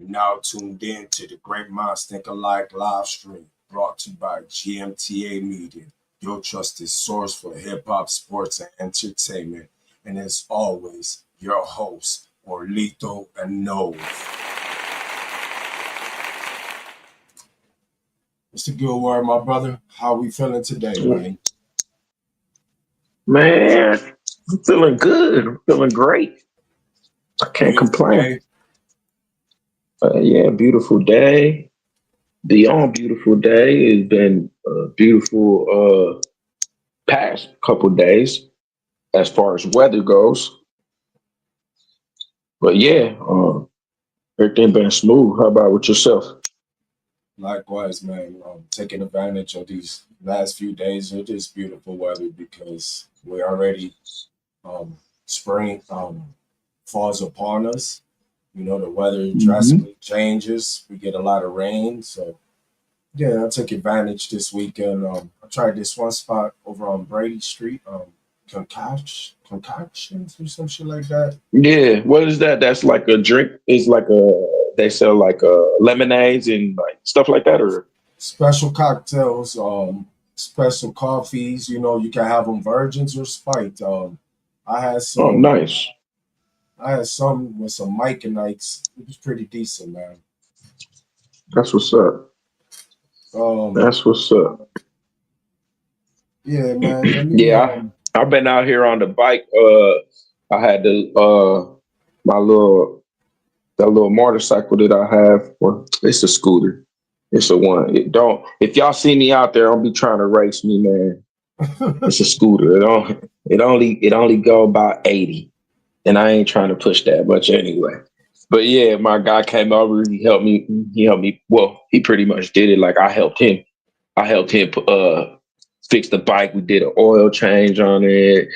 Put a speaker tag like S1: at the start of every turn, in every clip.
S1: You're now tuned in to the Great Minds Think Alike live stream, brought to you by GMTA Media, your trusted source for hip hop, sports, and entertainment. And as always, your host, Orlito and Nove. It's a good word, my brother. How we feeling today, man?
S2: Man, I'm feeling good. I'm feeling great. I can't complain. Yeah, beautiful day. Beyond beautiful day. It's been a beautiful past couple days as far as weather goes. But yeah, everything been smooth. How about with yourself?
S1: Likewise, man. Taking advantage of these last few days of this beautiful weather because we already spring falls upon us. You know, the weather drastically changes. We get a lot of rain. So, yeah, I took advantage this weekend. I tried this one spot over on Brady Street, concoctions or some shit like that.
S2: Yeah, what is that? That's like a drink. It's like they sell like lemonades and like stuff like that, or
S1: Special cocktails, special coffees. You know, you can have them virgins or spiked. I had
S2: oh,
S1: some.
S2: nice.
S1: I had some with some Mike nights. It was pretty decent, man.
S2: That's what's up.
S1: Um,
S2: That's what's up.
S1: yeah, man. Let me
S2: Yeah, I've been out here on the bike. I had the my little that little motorcycle that I have. Well, it's a scooter. It's a one. It don't. If y'all see me out there, don't be trying to race me, man. It's a scooter. It only go about 80, and I ain't trying to push that much anyway. But yeah, my guy came over. He helped me. He helped me. Well, he pretty much did it. Like I helped him. I helped him fix the bike. We did an oil change on it,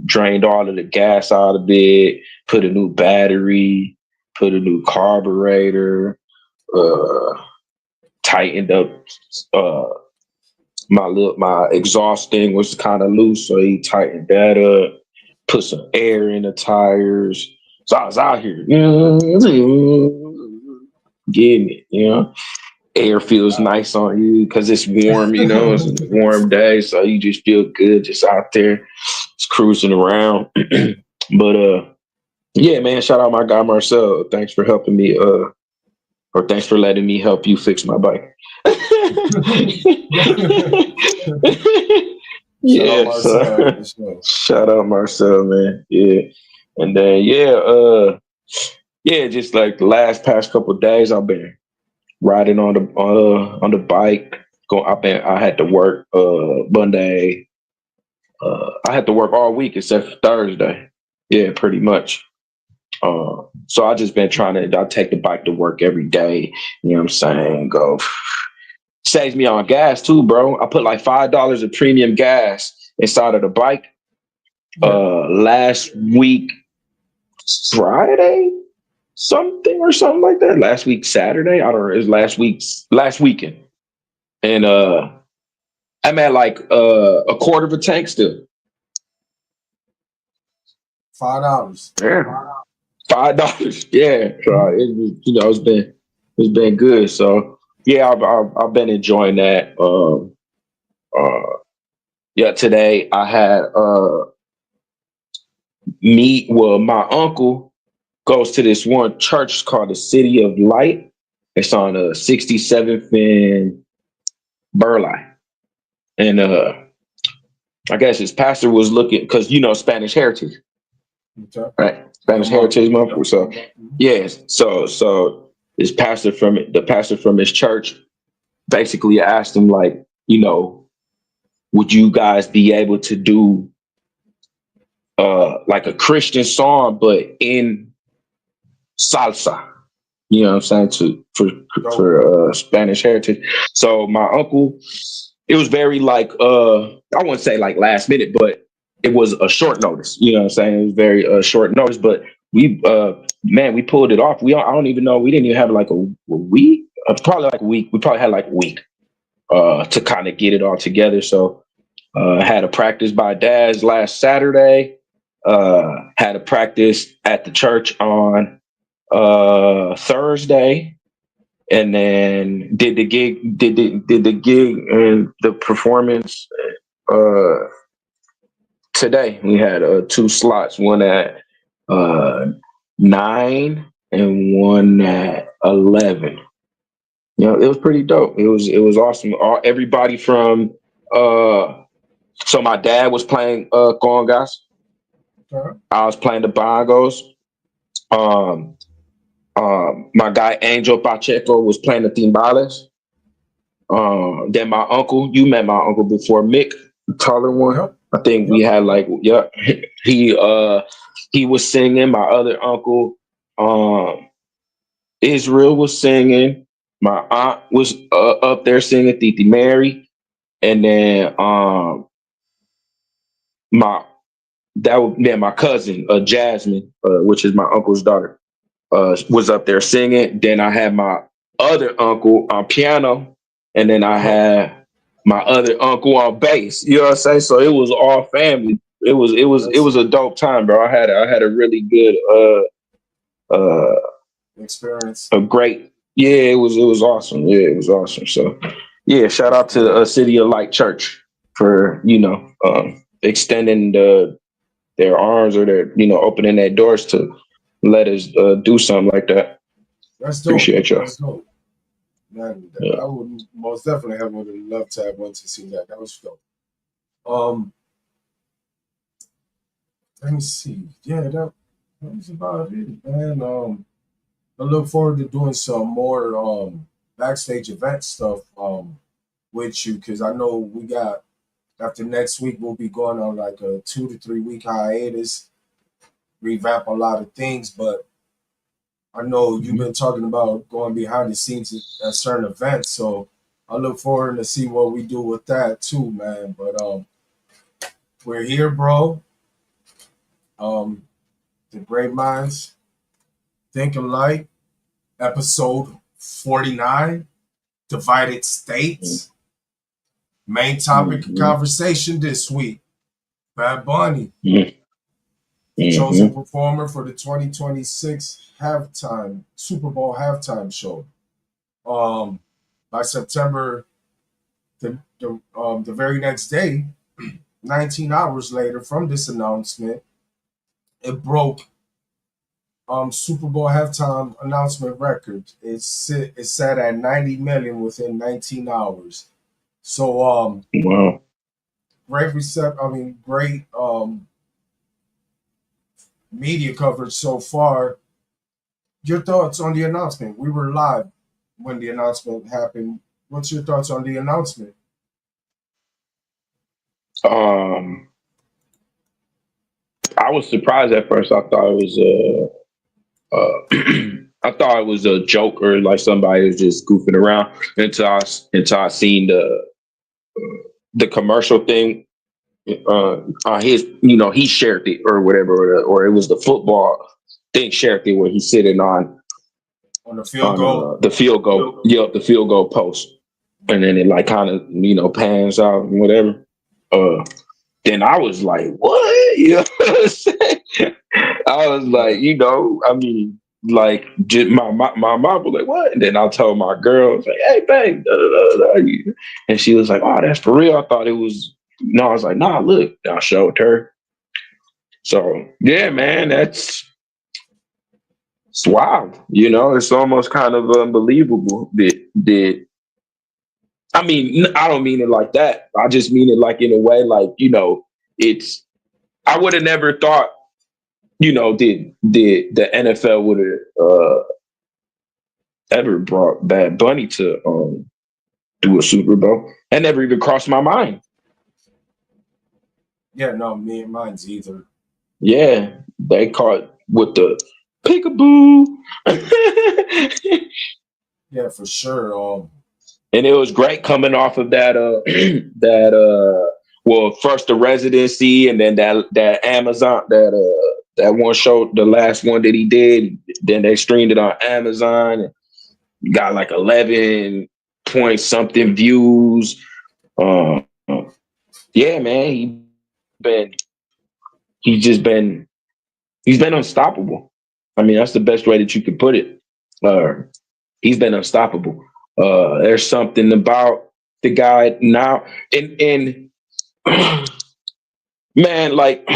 S2: drained all of the gas out of it, put a new battery, put a new carburetor, uh, tightened up uh, my exhaust thing was kind of loose, so he tightened that up, put some air in the tires. So I was out here, getting it, air feels nice on you because it's warm, it's a warm day, so you just feel good just out there just cruising around. But yeah, man, shout out my guy Marcel. Thanks for helping me or thanks for letting me help you fix my bike.
S1: Shout out
S2: Yeah,
S1: Marcel
S2: so
S1: for sure.
S2: shout out Marcel, man. Yeah. And then yeah, just like the past couple of days I've been riding on the bike. I had to work Monday. I had to work all week except for Thursday. Yeah, pretty much. So I just been I take the bike to work every day. You know what I'm saying? Go saves me on gas too, bro. I put like $5 of premium gas inside of the bike. Last week, Friday, something like that. Last week, Saturday. I don't know. It was last weekend. And I'm at like a quarter of a tank still.
S1: $5.
S2: Yeah. $5. Yeah. So it's been good. So yeah, I've been enjoying that. Yeah, today I had my uncle goes to this one church called the City of Light. It's on 67th and Burleigh. And I guess his pastor was looking because Spanish heritage.
S1: Okay.
S2: Right. Spanish Heritage Month. So yes. So the pastor from his church basically asked him, like, would you guys be able to do like a Christian song but in salsa? You know what I'm saying? For Spanish heritage. So my uncle, it was very like I wouldn't say like last minute, but it was a short notice. You know what I'm saying? It was very short notice, but we pulled it off. I don't even know. We didn't even have like a week. Probably like a week. We probably had like a week to kind of get it all together. So had a practice by Dad's last Saturday. Had a practice at the church on Thursday, and then did the gig and the performance uh today. We had two slots, one at uh 9 and one at 11. You know, it was pretty dope. It was awesome. Everybody from uh so my dad was playing congas.
S1: Okay.
S2: I was playing the bongos. Um my guy Angel Pacheco was playing the timbales. Then my uncle, you met my uncle before, Mick, the taller one.
S1: Yep.
S2: I think we
S1: Yep.
S2: had like, yeah, he was singing. My other uncle, Israel was singing. My aunt was up there singing, Titi Mary, and then my my cousin, Jasmine, which is my uncle's daughter, was up there singing. Then I had my other uncle on piano, and then I
S1: Yep.
S2: had my other uncle on bass. You know what I'm saying? So it was all family. It
S1: That's
S2: was a dope time, bro. I had a really good uh
S1: experience.
S2: a great yeah. It was awesome. Yeah, it was awesome. So yeah, shout
S1: That's
S2: out to
S1: good.
S2: City of Light Church for extending their arms or their opening their doors to let us do something like that.
S1: That's dope.
S2: Appreciate y'all.
S1: That's dope. Man,
S2: Yeah.
S1: I would most definitely have would have loved to have went to see that. That was dope. Um, let me see. Yeah, that was about it, man. I look forward to doing some more backstage event stuff with you because I know we got after next week we'll be going on like a 2 to 3 week hiatus, revamp a lot of things, but I know you've
S2: Mhm.
S1: been talking about going behind the scenes at certain events, so I look forward to see what we do with that too, man. But we're here, bro. Um, the Great Minds Think Alike, episode 49, Divided States. Main topic of
S2: Mhm.
S1: conversation this week: Bad Bunny,
S2: Mhm.
S1: chosen
S2: Mhm.
S1: performer for the 2026 halftime Super Bowl halftime show. Um, by September, the very next day, 19 hours later from this announcement, it broke Super Bowl halftime announcement record. It's set at 90 million within 19 hours. So
S2: Wow.
S1: great media coverage so far. Your thoughts on the announcement? We were live when the announcement happened. What's your thoughts on the announcement?
S2: Um, I was surprised at first. I thought it was I thought it was a joke or like somebody was just goofing around until I seen the commercial thing. On his, he shared it or whatever, or it was the football thing shared it where he's sitting
S1: On the field
S2: on
S1: goal?
S2: the field goal, yep, the field goal post, and then it like kind of pans out and whatever. Uh, then I was like, what? You know what I'm saying? I was like,
S1: Yeah.
S2: I mean, like my mom was like, what? And then I told my girl, I was like, hey, babe, da, da, da, da. And she was like, oh, that's for real. I thought it was. No, I was like, nah, look. And I showed her. So yeah, man, it's wild. It's almost kind of unbelievable that I mean, I don't mean it like that. I just mean it like in a way, like it's. I would have never thought, did the NFL would have ever brought Bad Bunny to do a Super Bowl. That never even crossed my mind.
S1: Yeah, no, me and mine's either.
S2: Yeah, they caught with the peekaboo.
S1: Yeah, for sure.
S2: And it was great coming off of that that well, first the residency and then that Amazon that one show, the last one that he did, then they streamed it on Amazon and got like 11 point something views. uh, yeah, man, been he's just been he's been unstoppable. I mean, that's the best way that you could put it. Uh, he's been unstoppable. There's something about the guy now, and man, like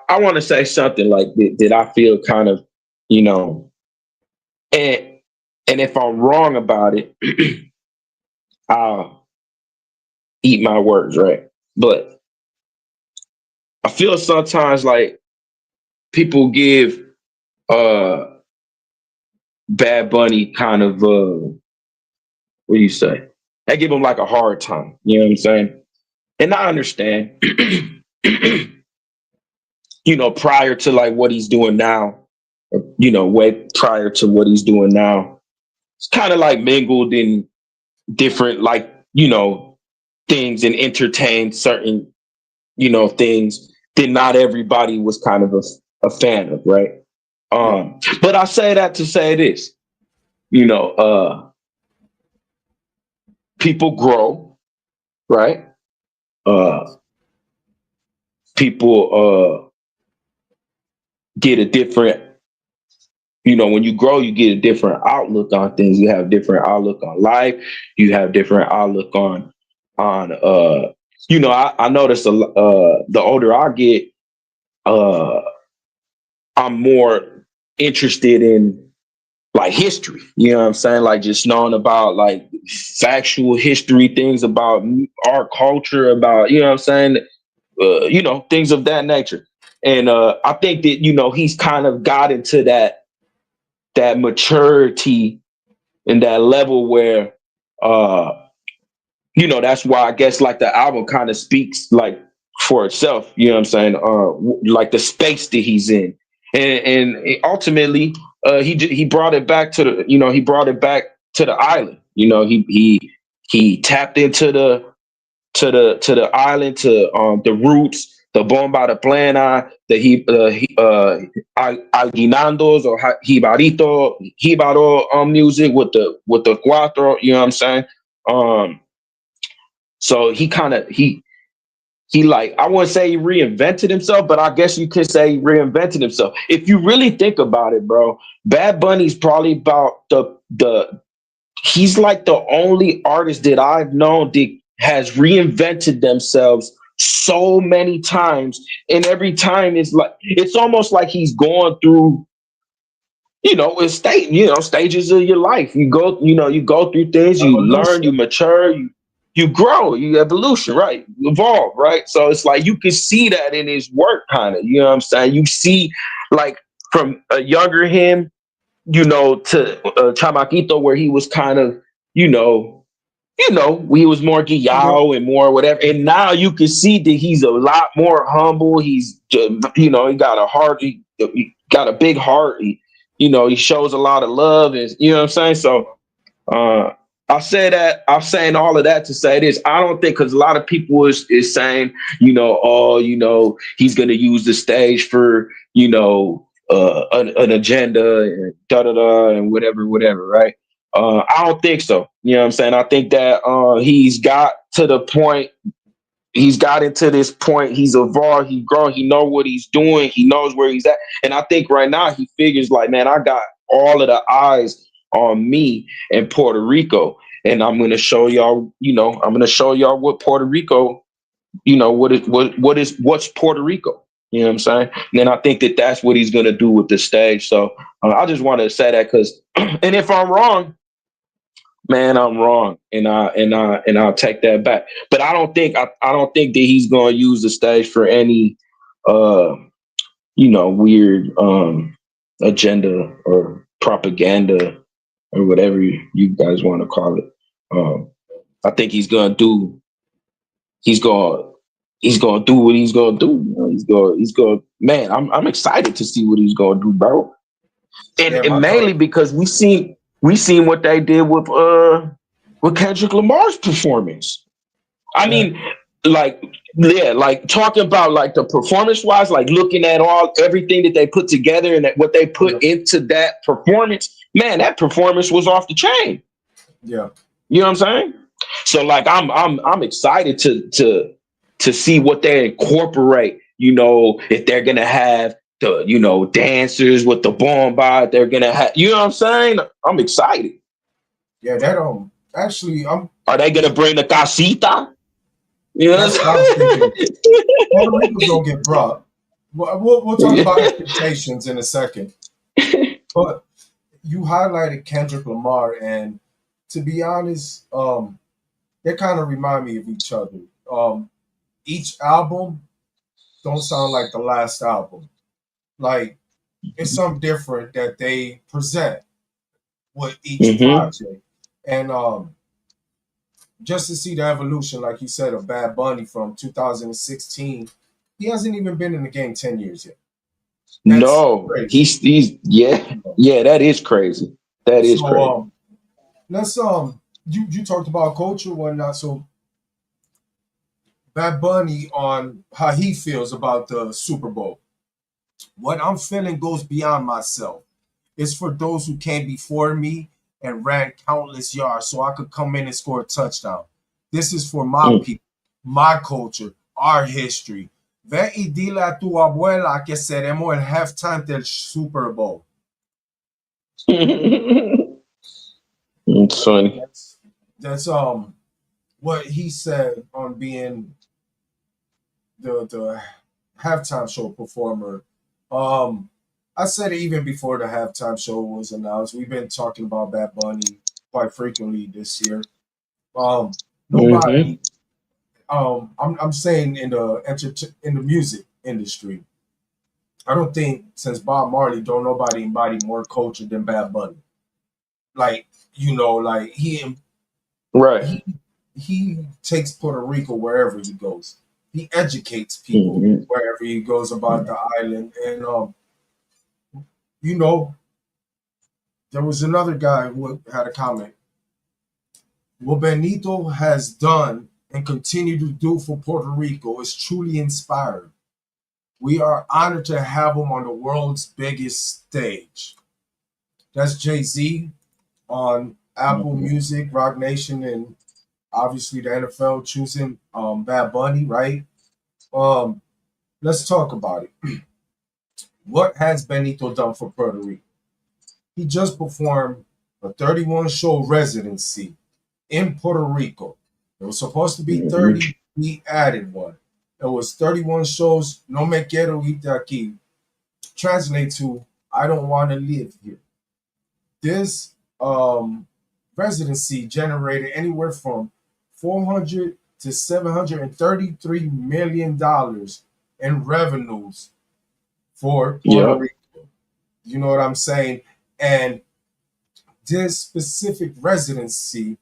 S2: I want to say something like that I feel kind of, you know, and and if I'm wrong about it, I'll eat my words, right? But I feel sometimes like people give uh Bad Bunny kind of what do you say? They give him like a hard time. You know what I'm saying? And I understand. Prior to like what he's doing now, way prior to what he's doing now, it's kind of like mingled in different like things and entertained certain things that not everybody was kind of a fan of, right?
S1: Yeah.
S2: But I say that to say this, you know, people grow, right? Uh, people get a different, when you grow, you get a different outlook on things. You have different outlook on life. You have different outlook on I notice the older I get, uh, I'm more interested in like history. You know what I'm saying? Like just knowing about like factual history, things about our culture, about what I'm saying, things of that nature. And I think that he's kind of got into that maturity and that level where uh that's why I guess like the album kind of speaks like for itself. You know what I'm saying? Like the space that he's in, and ultimately, he brought it back to the island. He tapped into the island, to the roots, the bomba de plena, alginandos or jibaro music with the cuatro. You know what I'm saying? Um, so he like, I wouldn't say he reinvented himself, but I guess you could say he reinvented himself. If you really think about it, bro, Bad Bunny's probably about the he's like the only artist that I've known that has reinvented themselves so many times, and every time it's almost like he's going through stages of your life. You go through things, you learn, you
S1: Evolution.
S2: mature, you grow, you evolution, right? You evolve, right? So it's like you can see that in his work, kind of. You know what I'm saying? You see, like from a younger him, to Chamaquito, where he was kind of, you know, he was more
S1: Yeah.
S2: Guyao and more whatever. And now you can see that he's a lot more humble. He's, he got a heart. He got a big heart. He shows a lot of love. And you know what I'm saying? So uh, I say that, I'm saying all of that to say this. I don't think, because a lot of people is saying, he's going to use the stage for, an agenda and da da da and whatever, right? I don't think so. You know what I'm saying? I think that he's got into this point, he's evolved, he's grown, he know what he's doing, he knows where he's at. And I think right now he figures like, man, I got all of the eyes on me in Puerto Rico. And I'm gonna show y'all, what Puerto Rico, what's Puerto Rico. You know what I'm saying? And then I think that that's what he's gonna do with the stage. So I just want to say that because, and if I'm wrong, man, I'm wrong, and I'll take that back. But I don't think that he's going to use the stage for any uh weird agenda or propaganda or whatever you guys want to call it. I think he's going he's going to do what he's going to do. He's going, man, I'm excited to see what he's going to do, bro. and
S1: Yeah,
S2: and
S1: my
S2: mainly
S1: thought.
S2: because we seen what they did with Kendrick Lamar's performance. I
S1: Yeah.
S2: mean, like, yeah, like talking about like the performance wise, like looking at everything that they put together and what they put
S1: Yeah.
S2: into that performance, man, that performance was off the chain.
S1: Yeah.
S2: You know what I'm saying? So like I'm excited to see what they incorporate, if they're gonna have the dancers with the bomba they're gonna have. You know what I'm saying? I'm excited.
S1: Yeah, that actually
S2: Are they gonna bring the casita? You know
S1: that's
S2: what
S1: what I was
S2: I'm
S1: thinking. Puerto Rico's gonna get brought. We'll talk about
S2: saying?
S1: expectations in a second. But you highlighted Kendrick Lamar, and to be honest, they kind of remind me of each other. Each album don't sound like the last album. Like it's something different that they present with each
S2: hmm
S1: project, and just to see the evolution, like you said, of Bad Bunny from 2016, he hasn't even been in the game 10 years yet. That's
S2: No,
S1: crazy.
S2: he's yeah,
S1: You know?
S2: yeah. That is crazy. That is
S1: So
S2: crazy.
S1: let's you talked about culture and whatnot. So Bad Bunny on how he feels about the Super Bowl. What I'm feeling goes beyond myself. It's for those who came before me and ran countless yards so I could come in and score a touchdown. This is for my
S2: Mm.
S1: people, my culture, our history. Ve y dile a tu abuela que seremos el halftime del Super Bowl.
S2: It's funny.
S1: That's what he said on being the halftime show performer. Um, I said it even before the halftime show was announced. We've been talking about Bad Bunny quite frequently this year.
S2: hmm
S1: Nobody. I'm saying in the music industry, I don't think since Bob Marley, don't nobody embody more culture than Bad Bunny. Like like
S2: Right.
S1: he he takes Puerto Rico wherever he goes. He educates people
S2: hmm
S1: wherever he goes about the island, and you know, there was another guy who had a comment. What Benito has done and continue to do for Puerto Rico is truly inspiring. We are honored to have him on the world's biggest stage. That's Jay Z on Apple Music, Rock Nation, and obviously the NFL choosing Bad Bunny, right? Um, let's talk about it. What has Benito done for Puerto Rico? He just performed a 31 show residency in Puerto Rico. It was supposed to be
S2: hmm
S1: 30. He added one. It was 31 shows. No me quiero ir de aquí. Translate to I don't want to live here. This residency generated anywhere from 400 to $733 million in revenues for Puerto
S2: Yep.
S1: Rico. You know what I'm saying? And this specific residency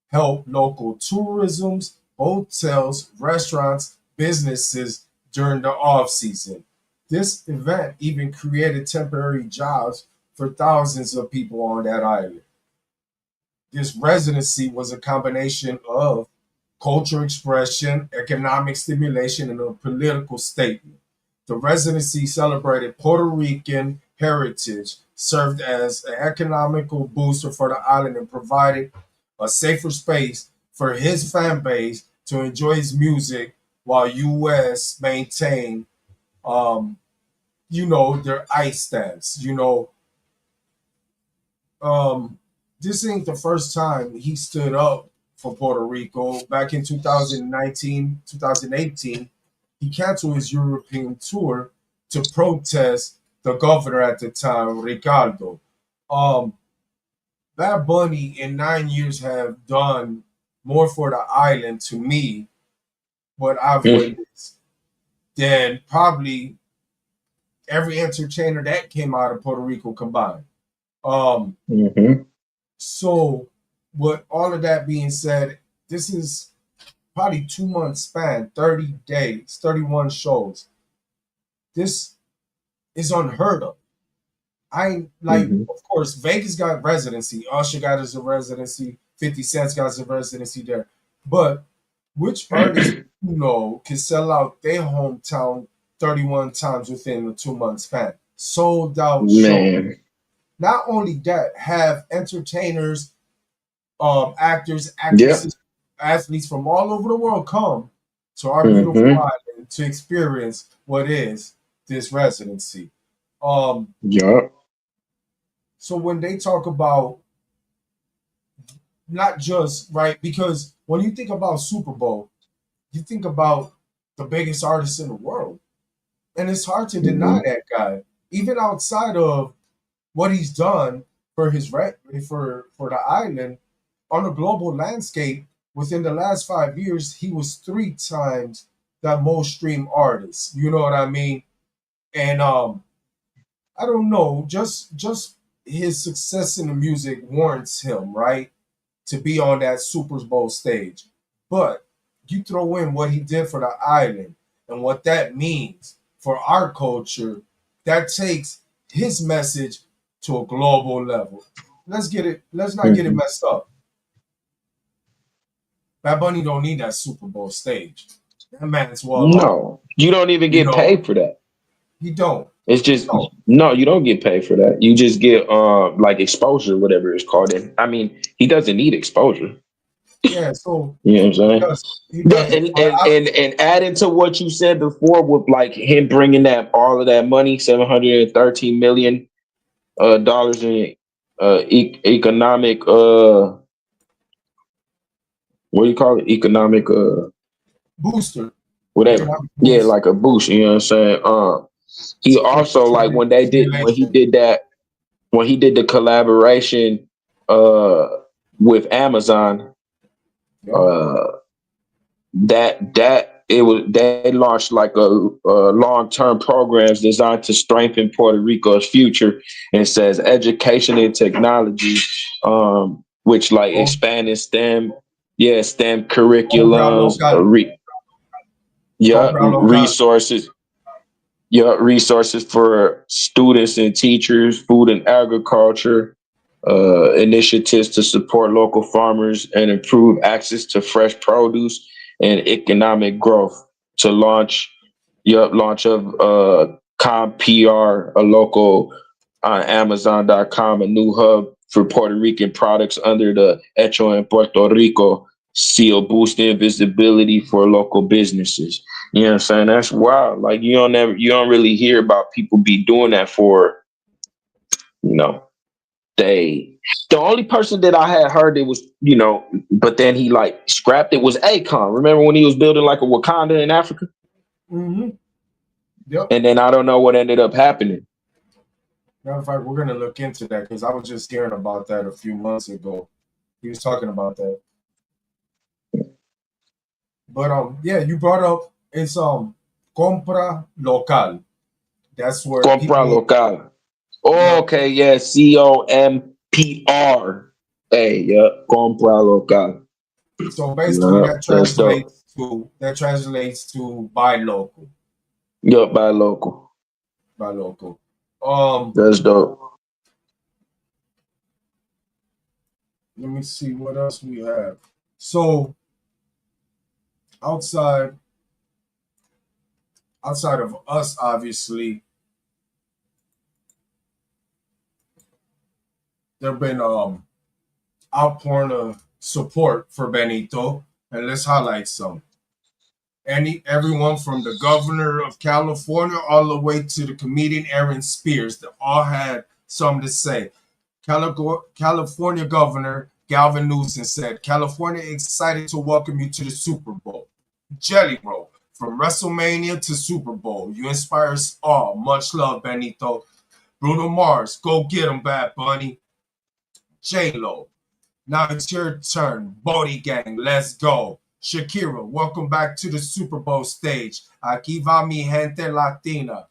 S1: help local tourisms, hotels, restaurants, businesses during the off season. This event even created temporary jobs for thousands of people on that island. This residency was a combination of cultural expression, economic stimulation, and a political statement. The residency celebrated Puerto Rican heritage, served as an economical booster for the island, and provided a safer space for his fan base to enjoy his music while U.S. maintained, their ICE stance. Um, this ain't the first time he stood up for Puerto Rico. Back in 2019, 2018, he canceled his European tour to protest the governor at the time, Ricardo. Um, Bad Bunny in 9 years have done more for the island to me, what I've witnessed, than probably every entertainer that came out of Puerto Rico combined. Um,
S2: hmm
S1: So, with all of that being said, this is probably 2 months span, 30 days, 31 shows. This is unheard of. I like,
S2: hmm
S1: of course, Vegas got residency, Usher got his residency, 50 Cent's got his residency there. But which artist can sell out their hometown 31 times within a 2 month span? Sold out show.
S2: Man.
S1: Not only that, have entertainers actors,
S2: Yeah.
S1: actresses, athletes from all over the world come to our beautiful
S2: hmm
S1: island to experience what is this residency. Um,
S2: Yeah.
S1: so when they talk about not just right, because when you think about Super Bowl, you think about the biggest artist in the world, and it's hard to deny
S2: Hmm.
S1: that guy, even outside of what he's done for his for the island on a global landscape. Within the last 5 years, he was 3 times the most streamed artist. You know what I mean? And I don't know, just his success in the music warrants him, right, to be on that Super Bowl stage. But you throw in what he did for the island and what that means for our culture, that takes his message to a global level. Let's not get it
S2: Hmm.
S1: messed up. Bad Bunny don't need that Super Bowl stage. That man's well off.
S2: No, you don't even
S1: You
S2: get
S1: know,
S2: paid for that.
S1: he don't.
S2: It's
S1: He
S2: just
S1: don't.
S2: no, you don't get paid for that. You just get like exposure, whatever it's called. And I mean, he doesn't need exposure.
S1: Yeah, so
S2: You know what I'm
S1: he
S2: saying?
S1: does. He
S2: Yeah,
S1: doesn't.
S2: and
S1: But
S2: and and, and adding to what you said before with like him bringing that all of that money, 713 million dollars in economic what do you call it? Economic
S1: booster,
S2: whatever.
S1: economic
S2: Yeah,
S1: boost,
S2: like a boost. You know what I'm saying? He also like when he
S1: stimulation.
S2: did that when he did the collaboration uh with Amazon,
S1: Yep.
S2: uh that it was they launched like a long-term programs designed to strengthen Puerto Rico's future, and it says education and technology, which like
S1: Com-
S2: expanding STEM, yeah, STEM
S1: Compra
S2: curriculums,
S1: local.
S2: yeah,
S1: Compra local.
S2: resources, yeah, resources for students and teachers, food and agriculture, initiatives to support local farmers and improve access to fresh produce and economic growth. To launch, yep, launch of ComPR, a local on Amazon.com, a new hub for Puerto Rican products under the Hecho en Puerto Rico seal, boosting visibility for local businesses. You know what I'm saying? That's wild. Like you don't really hear about people be doing that for, you know, they the only person that I had heard it was, but then he like scrapped it was Akon. Remember when he was building like a Wakanda in Africa?
S1: Mm-hmm. Yep.
S2: And then I don't know what ended up happening.
S1: Matter of fact, we're gonna look into that because I was just hearing about that a few months ago. He was talking about that. But yeah, you brought up it's compra local. That's where
S2: Compra
S1: people,
S2: local.
S1: you know,
S2: Okay, yeah, COMPR. Hey, yeah, compra local.
S1: so basically
S2: Yeah, that's dope.
S1: that translates to buy local.
S2: Yup, buy local.
S1: Buy local. Um,
S2: That's dope.
S1: let me see what else we have. So outside outside of us, obviously, there've been outpouring of support for Benito, and let's highlight some. Everyone from the governor of California all the way to the comedian Aaron Spears, they all had something to say. California Governor Galvin Newsom said, California excited to welcome you to the Super Bowl. Jelly Roll, from WrestleMania to Super Bowl, you inspire us all. Much love, Benito. Bruno Mars, go get him, Bad Bunny. J-Lo, now it's your turn. Bodie Gang, let's go. Shakira, welcome back to the Super Bowl stage. Aquí va mi gente latina.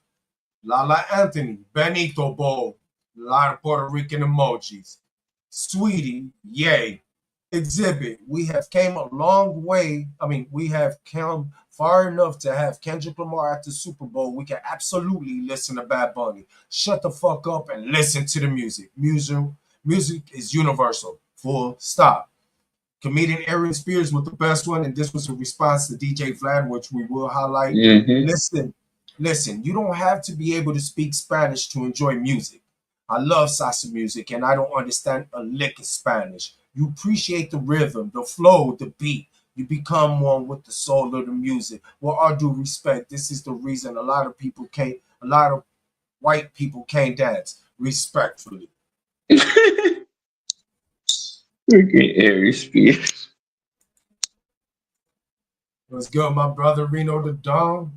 S1: Lala Anthony, Benito Bowl. A lot of Puerto Rican emojis. Sweetie, yay. Exhibit, we have came a long way. I mean, we have come far enough to have Kendrick Lamar at the Super Bowl. We can absolutely listen to Bad Bunny. Shut the fuck up and listen to the music. Music is universal. Full stop. Comedian Aaron Spears with the best one, and this was a response to DJ Vlad, which we will highlight.
S2: Hmm.
S1: Listen, listen, you don't have to be able to speak Spanish to enjoy music. I love salsa music, and I don't understand a lick of Spanish. You appreciate the rhythm, the flow, the beat. You become one with the soul of the music. With all due respect, this is the reason a lot of people can't, a lot of white people can't dance. Respectfully.
S2: Freaking Aries Spears.
S1: What's good, my brother Reno the Don?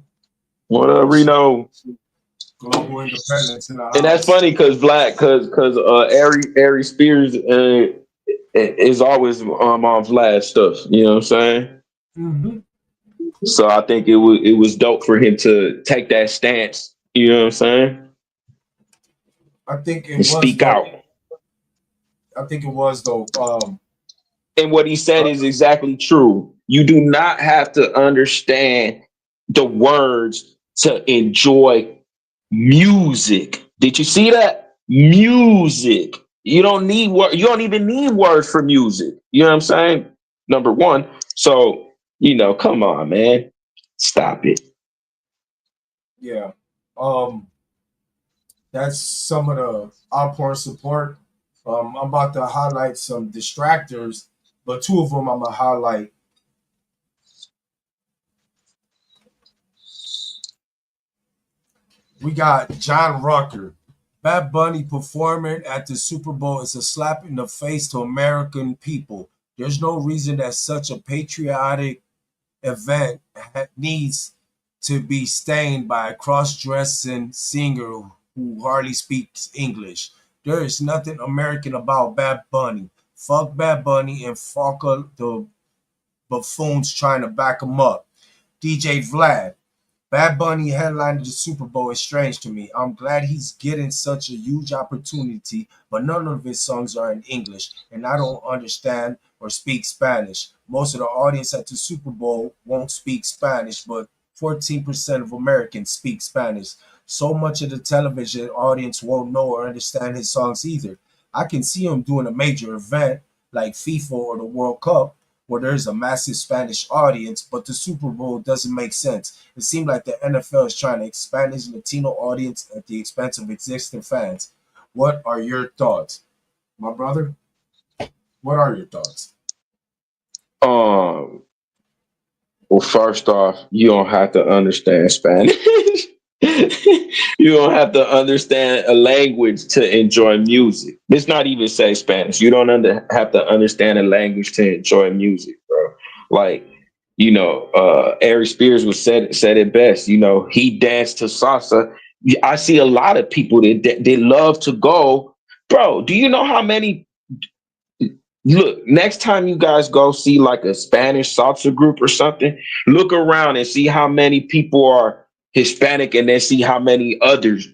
S2: What up, Reno?
S1: Global Independence in the
S2: And that's
S1: house.
S2: funny because Aries Spears is always on Vlad stuff. You know what I'm saying?
S1: Mm-hmm.
S2: So I think it was dope for him to take that stance. You know what I'm saying?
S1: I think it
S2: And
S1: was
S2: speak out.
S1: though. I think it was though.
S2: And what he said is exactly true. You do not have to understand the words to enjoy music. Did you see that? Music. You don't need word. You don't even need words for music. You know what I'm saying? Number one. So, come on, man. Stop it.
S1: Yeah. Um, that's some of the outpouring support. I'm about to highlight some distractors, but two of them I'm gonna highlight. We got John Rucker. Bad Bunny performing at the Super Bowl is a slap in the face to American people. There's no reason that such a patriotic event needs to be stained by a cross-dressing singer who hardly speaks English. There is nothing American about Bad Bunny. Fuck Bad Bunny and fuck the buffoons trying to back him up. DJ Vlad. Bad Bunny headlining the Super Bowl is strange to me. I'm glad he's getting such a huge opportunity, but none of his songs are in English, and I don't understand or speak Spanish. Most of the audience at the Super Bowl won't speak Spanish, but 14% of Americans speak Spanish. So much of the television audience won't know or understand his songs either. I can see him doing a major event like FIFA or the World Cup where there's a massive Spanish audience, but the Super Bowl doesn't make sense. It seems like the NFL is trying to expand its Latino audience at the expense of existing fans. What are your thoughts, my brother? What are your thoughts?
S2: Um, well, first off, you don't have to understand Spanish. You don't have to understand a language to enjoy music. Let's not even say Spanish. You don't have to understand a language to enjoy music, bro. Like, Ari Spears said it best. He danced to salsa. I see a lot of people that they love to go. Bro, do you know how many look, next time you guys go see like a Spanish salsa group or something, look around and see how many people are Hispanic and then see how many others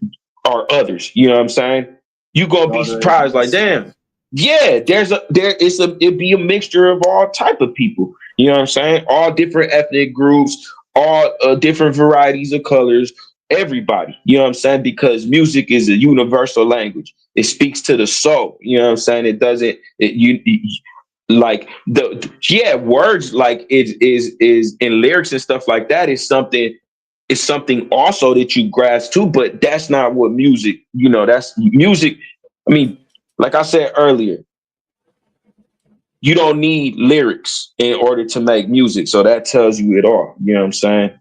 S2: are others. You know what I'm saying? You gonna be
S1: No, there
S2: surprised, like,
S1: is.
S2: damn, yeah, it'd be a mixture of all type of people. You know what I'm saying? All different ethnic groups, all different varieties of colors, everybody. You know what I'm saying? Because music is a universal language. It speaks to the soul. You know what I'm saying? It doesn't. Like the yeah, words like is in lyrics and stuff like that is something. It's something also that you grasp too, but that's not what music. That's music. I mean, like I said earlier, you don't need lyrics in order to make music. So that tells you it all. You know what I'm saying?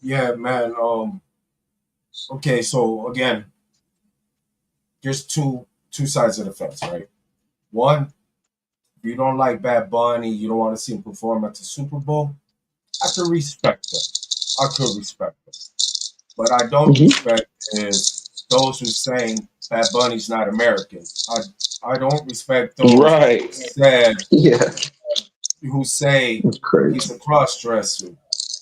S1: Yeah, man. Okay, so again, there's two sides of the fence, right? One, if you don't like Bad Bunny, you don't want to see him perform at the Super Bowl. I could respect them. I could respect them. But I don't
S2: Hmm.
S1: respect is those who saying Bad Bunny's not American. I don't respect those
S2: Right. Yeah.
S1: who say
S2: It's crazy.
S1: he's a cross dresser.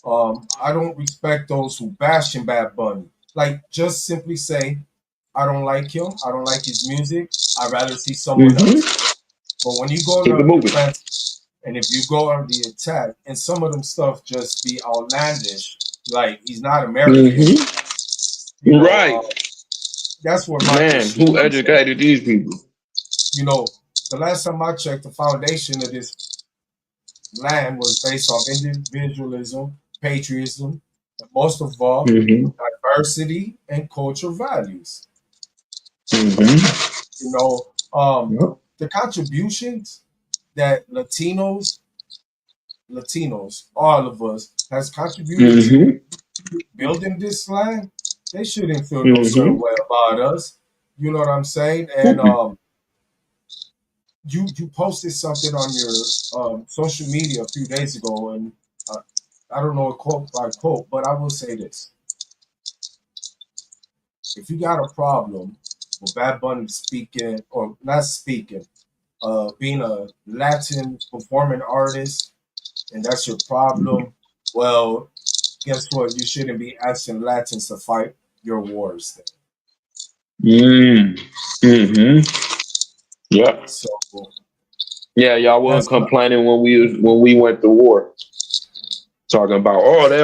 S1: I don't respect those who bashing Bad Bunny. Like just simply say I don't like him. I don't like his music. I'd rather see someone else.
S2: Hmm.
S1: But when you go on
S2: Keep it
S1: the
S2: moving.
S1: defense and if you go on the attack, and some of them stuff just be outlandish, like he's not American,
S2: Hmm.
S1: you know,
S2: Right.
S1: that's where my
S2: Man,
S1: issue
S2: who
S1: comes in.
S2: educated these people?
S1: You know, the last time I checked, the foundation of this land was based off individualism, patriotism, and most of all,
S2: Hmm.
S1: diversity and cultural values.
S2: Hmm.
S1: You know,
S2: Yep.
S1: the contributions that Latinos, all of us, has contributed to
S2: Hmm.
S1: building this land, they shouldn't feel no certain
S2: Mm-hmm.
S1: way about us. You know what I'm saying? And
S2: Mm-hmm.
S1: you posted something on your social media a few days ago, and uh, I don't know a quote by quote, but I will say this: if you got a problem with Bad Bunny speaking or not speaking, being a Latin performing artist, and that's your problem, well, guess what? You shouldn't be asking Latins to fight your wars. Then.
S2: Mm. Mm-hmm. Yeah.
S1: So
S2: Yeah, y'all wasn't
S1: that's my
S2: complaining when we went to war. Talking about, oh, they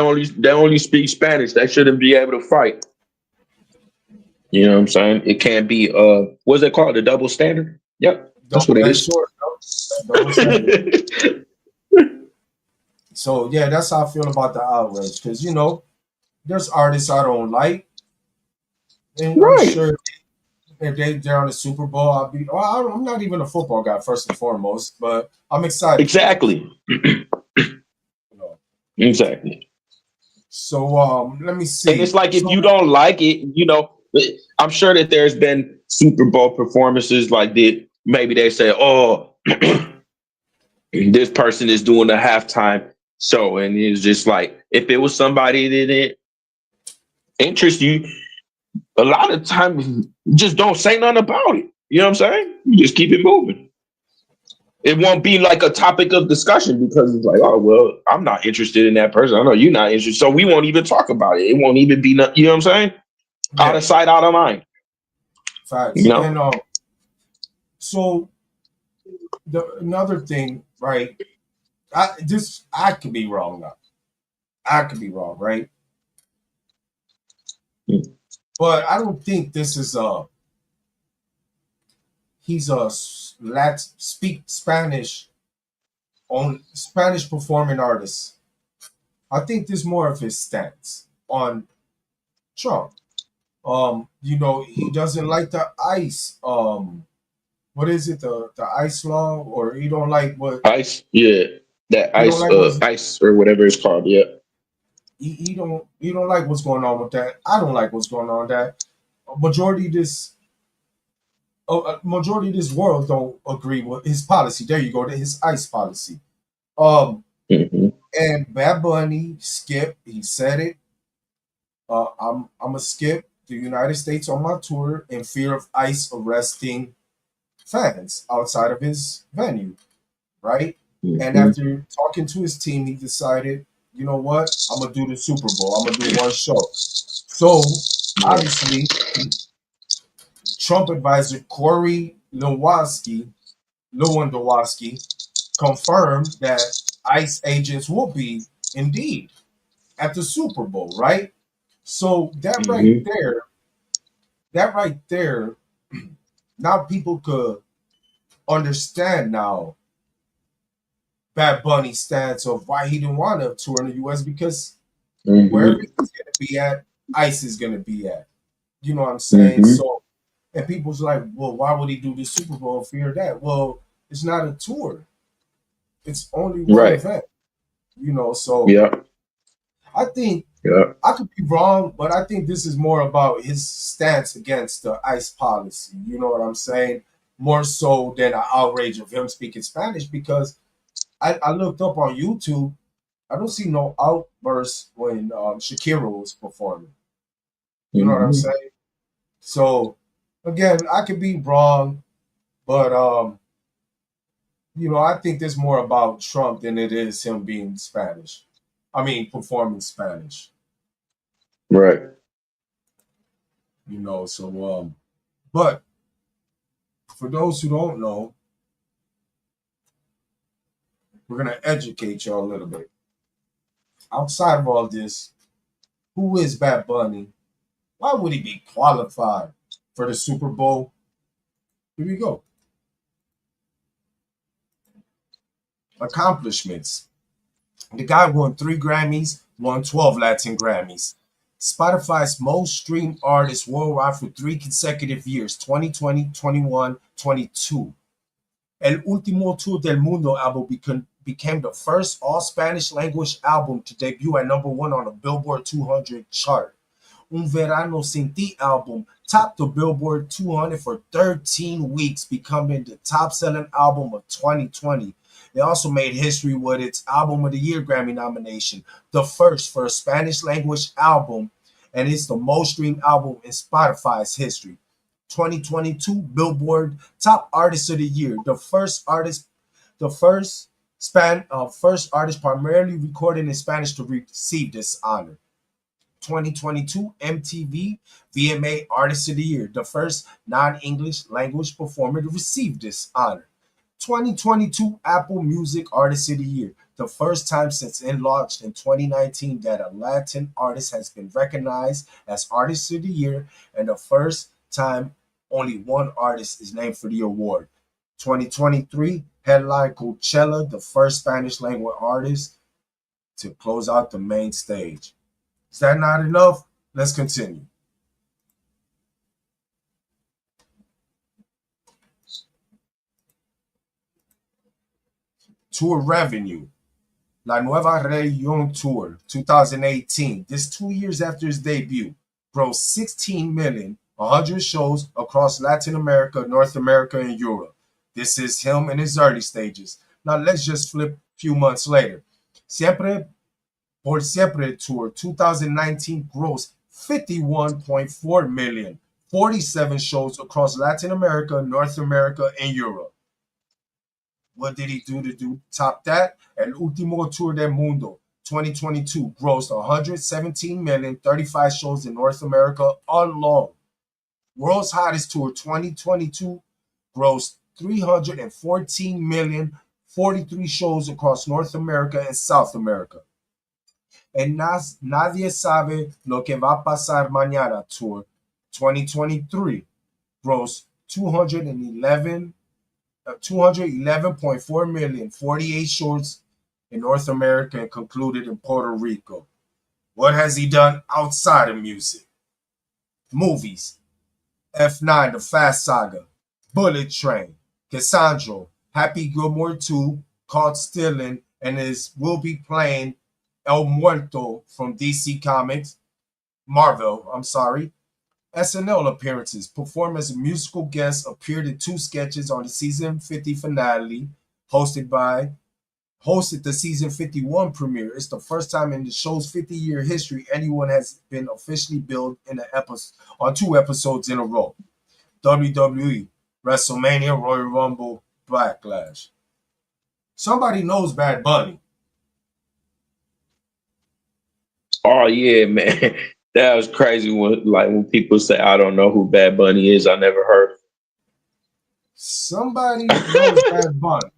S2: only speak Spanish. They shouldn't be able to fight. You know what I'm saying? It can't be what's it called? The double standard? Yep. That's what it is.
S1: short, double standard. So yeah, that's how I feel about the outrage because there's artists I don't like, and I'm
S2: Right.
S1: sure if they're on the Super Bowl, I'll be. Well, I'm not even a football guy first and foremost, but I'm excited for them.
S2: Exactly.
S1: You know.
S2: Exactly.
S1: So let me
S2: And it's
S1: see.
S2: like if
S1: So
S2: you don't like it, I'm sure that there's been Super Bowl performances like that. Maybe they say, oh, this person is doing a halftime show. And it's just like, if it was somebody that didn't interest you, a lot of times just don't say nothing about it. You know what I'm saying? You just keep it moving. It won't be like a topic of discussion because it's like, oh, well, I'm not interested in that person. I know you're not interested. So we won't even talk about it. It won't even be, you know what I'm saying? Out
S1: yeah,
S2: of sight, out of mind. You
S1: facts.
S2: know?
S1: And so another thing, right? I could be wrong now. I could be wrong, right? But I don't think this is he's a speak Spanish on Spanish performing artist. I think there's more of his stance on Trump. He doesn't like the ICE. What is it? The ICE law, or he don't like what
S2: Ice, yeah. That
S1: he don't
S2: ice,
S1: like what's
S2: ice or whatever it's called. Yeah.
S1: he don't like what's going on with that. I don't like what's going on with that. Majority of this majority of this world don't agree with his policy. There you go, his ICE policy. Um,
S2: Hmm.
S1: and Bad Bunny, Skip, he said it. I'm a skip the United States on my tour in fear of ICE arresting fans outside of his venue, right? And
S2: Hmm.
S1: after talking to his team, he decided, you know what? I'm gonna do the Super Bowl. I'm gonna do one show. So obviously, Trump advisor Corey Lewandowski confirmed that ICE agents will be indeed at the Super Bowl, right? So
S2: Hmm.
S1: that right there, now people could understand now Bad Bunny's stance of why he didn't want to tour in the US because wherever
S2: Hmm.
S1: he's gonna be at, ICE is gonna be at. You know what I'm saying?
S2: Hmm.
S1: So and people's like, well, why would he do the Super Bowl? Fear that. Well, it's not a tour. It's only one
S2: Right.
S1: event. So
S2: Yeah.
S1: I think
S2: Yeah.
S1: I could be wrong, but I think this is more about his stance against the ICE policy. You know what I'm saying? More so than an outrage of him speaking Spanish because I looked up on YouTube. I don't see no outbursts when Shakira was performing. You know what I'm
S2: Hmm.
S1: saying? So again, I could be wrong, but I think there's more about Trump than it is him being Spanish. I mean, performing Spanish.
S2: Right.
S1: But for those who don't know, we're gonna educate y'all a little bit. Outside of all this, who is Bad Bunny? Why would he be qualified for the Super Bowl? Here we go. Accomplishments. The guy won 3 Grammys, won 12 Latin Grammys. Spotify's most streamed artist worldwide for 3 consecutive years, 2020, 21, 22. El último tour del mundo album became the first all Spanish language album to debut at #1 on the Billboard 200 chart. Un Verano Sin Ti album topped the Billboard 200 for 13 weeks, becoming the top selling album of 2020. It also made history with its Album of the Year Grammy nomination, the first for a Spanish language album, and it's the most streamed album in Spotify's history. 2022 Billboard Top Artist of the Year, the first artist primarily recorded in Spanish to receive this honor. 2022 MTV VMA Artist of the Year, the first non-English language performer to receive this honor. 2022 Apple Music Artist of the Year, the first time since it launched in 2019 that a Latin artist has been recognized as Artist of the Year, and the first time only one artist is named for the award. 2023 headline Coachella, the first Spanish language artist to close out the main stage. Is that not enough? Let's continue. Tour revenue. La Nueva Región Tour 2018. This 2 years after its debut, grossed 16 million, 100 shows across Latin America, North America, and Europe. This is him in his early stages. Now let's just flip a few months later. Siempre Por Siempre Tour 2019 grossed 51.4 million, 47 shows across Latin America, North America, and Europe. What did he do to top that? El Último Tour del Mundo 2022 grossed 117 million, 35 shows in North America alone. World's Hottest Tour 2022 grossed 314 million, 43 shows across North America and South America. And Nadie Sabe Lo Que Va a Pasar Mañana Tour 2023 grossed 211.4 million, 48 shows in North America and concluded in Puerto Rico. What has he done outside of music? Movies. F9, The Fast Saga, Bullet Train, Cassandra, Happy Gilmore 2, Caught Stealing, and will be playing El Muerto from DC Comics, Marvel, I'm sorry. SNL appearances, performed as a musical guest, appeared in 2 sketches on the season 50 finale, hosted the season 51 premiere. It's the first time in the show's 50-year history anyone has been officially billed in on 2 episodes in a row. WWE, WrestleMania, Royal Rumble, Backlash. Somebody knows Bad Bunny.
S2: Oh yeah, man. That was crazy when people say I don't know who Bad Bunny is. I never heard.
S1: Somebody knows Bad Bunny.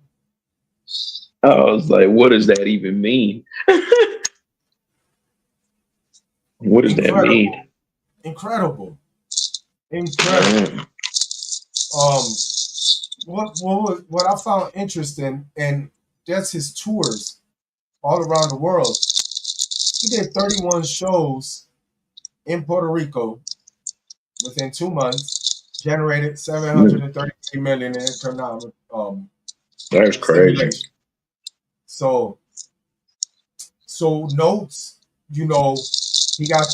S2: I was like, what does that even mean? What does that mean?
S1: Incredible. What I found interesting, and that's his tours all around the world. He did 31 shows in Puerto Rico within 2 months, generated 733 million in economic
S2: That's crazy.
S1: So notes, he got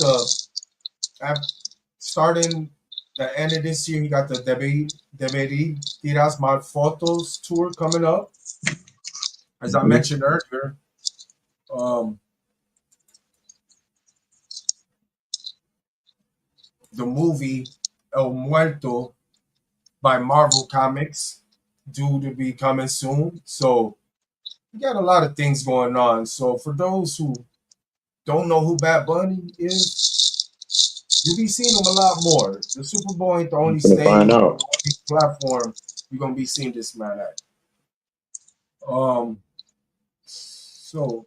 S1: starting the end of this year, he got the Deberí Tiras Más Fotos tour coming up. As I mentioned earlier, the movie El Muerto by Marvel Comics due to be coming soon. So we got a lot of things going on. So for those who don't know who Bad Bunny is, you'll be seeing him a lot more. The Super Bowl ain't the only stage, only platform you're gonna be seeing this man at. So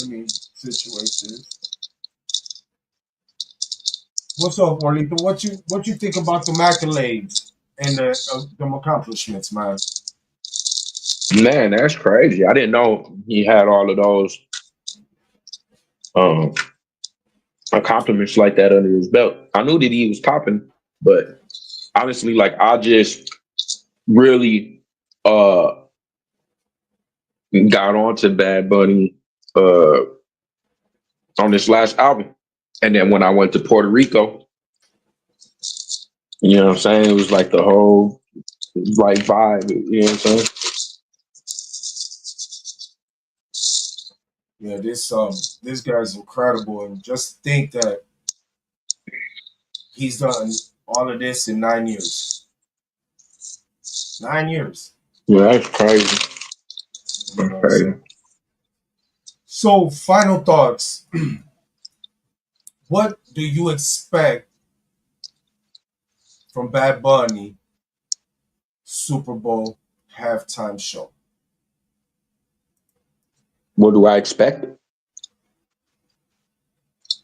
S1: let me situate this. What's up, Orlito? What you think about the accolades and the accomplishments, man?
S2: Man, that's crazy. I didn't know he had all of those accomplishments like that under his belt. I knew that he was topping, but honestly, like I just really got onto Bad Bunny uh, on this last album. And then when I went to Puerto Rico, you know what I'm saying? It was like the whole like vibe, you know what I'm saying?
S1: Yeah, this guy's incredible, and just think that he's done all of this in 9 years. 9 years.
S2: Yeah, that's crazy.
S1: You
S2: That's
S1: know what I'm
S2: crazy.
S1: saying? So, final thoughts. What do you expect from Bad Bunny Super Bowl halftime show?
S2: What do I expect?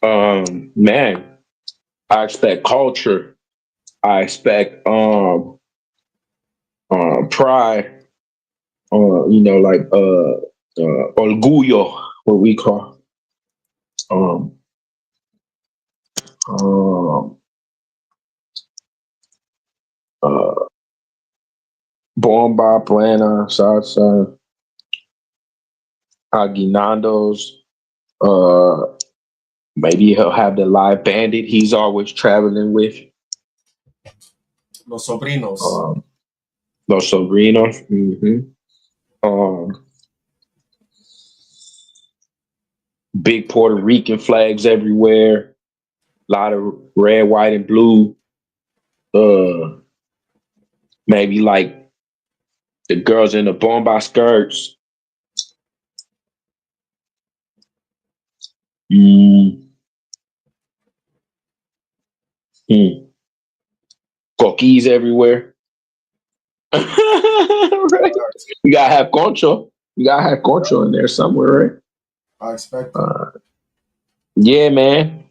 S2: Man, I expect culture. I expect pride. Like orgullo, what we call um um uh bomba plena salsa aguinaldos. Uh, maybe he'll have the live bandit he's always traveling with.
S1: Los Sobrinos.
S2: Um, Los Sobrinos. Um, big Puerto Rican flags everywhere. A lot of red, white, and blue. Uh, maybe like the girls in the bomba skirts. Mm, mm. Cookies everywhere. Right? You gotta have concho. You gotta have concho in there somewhere,
S1: I expect
S2: right?
S1: it.
S2: Yeah, man.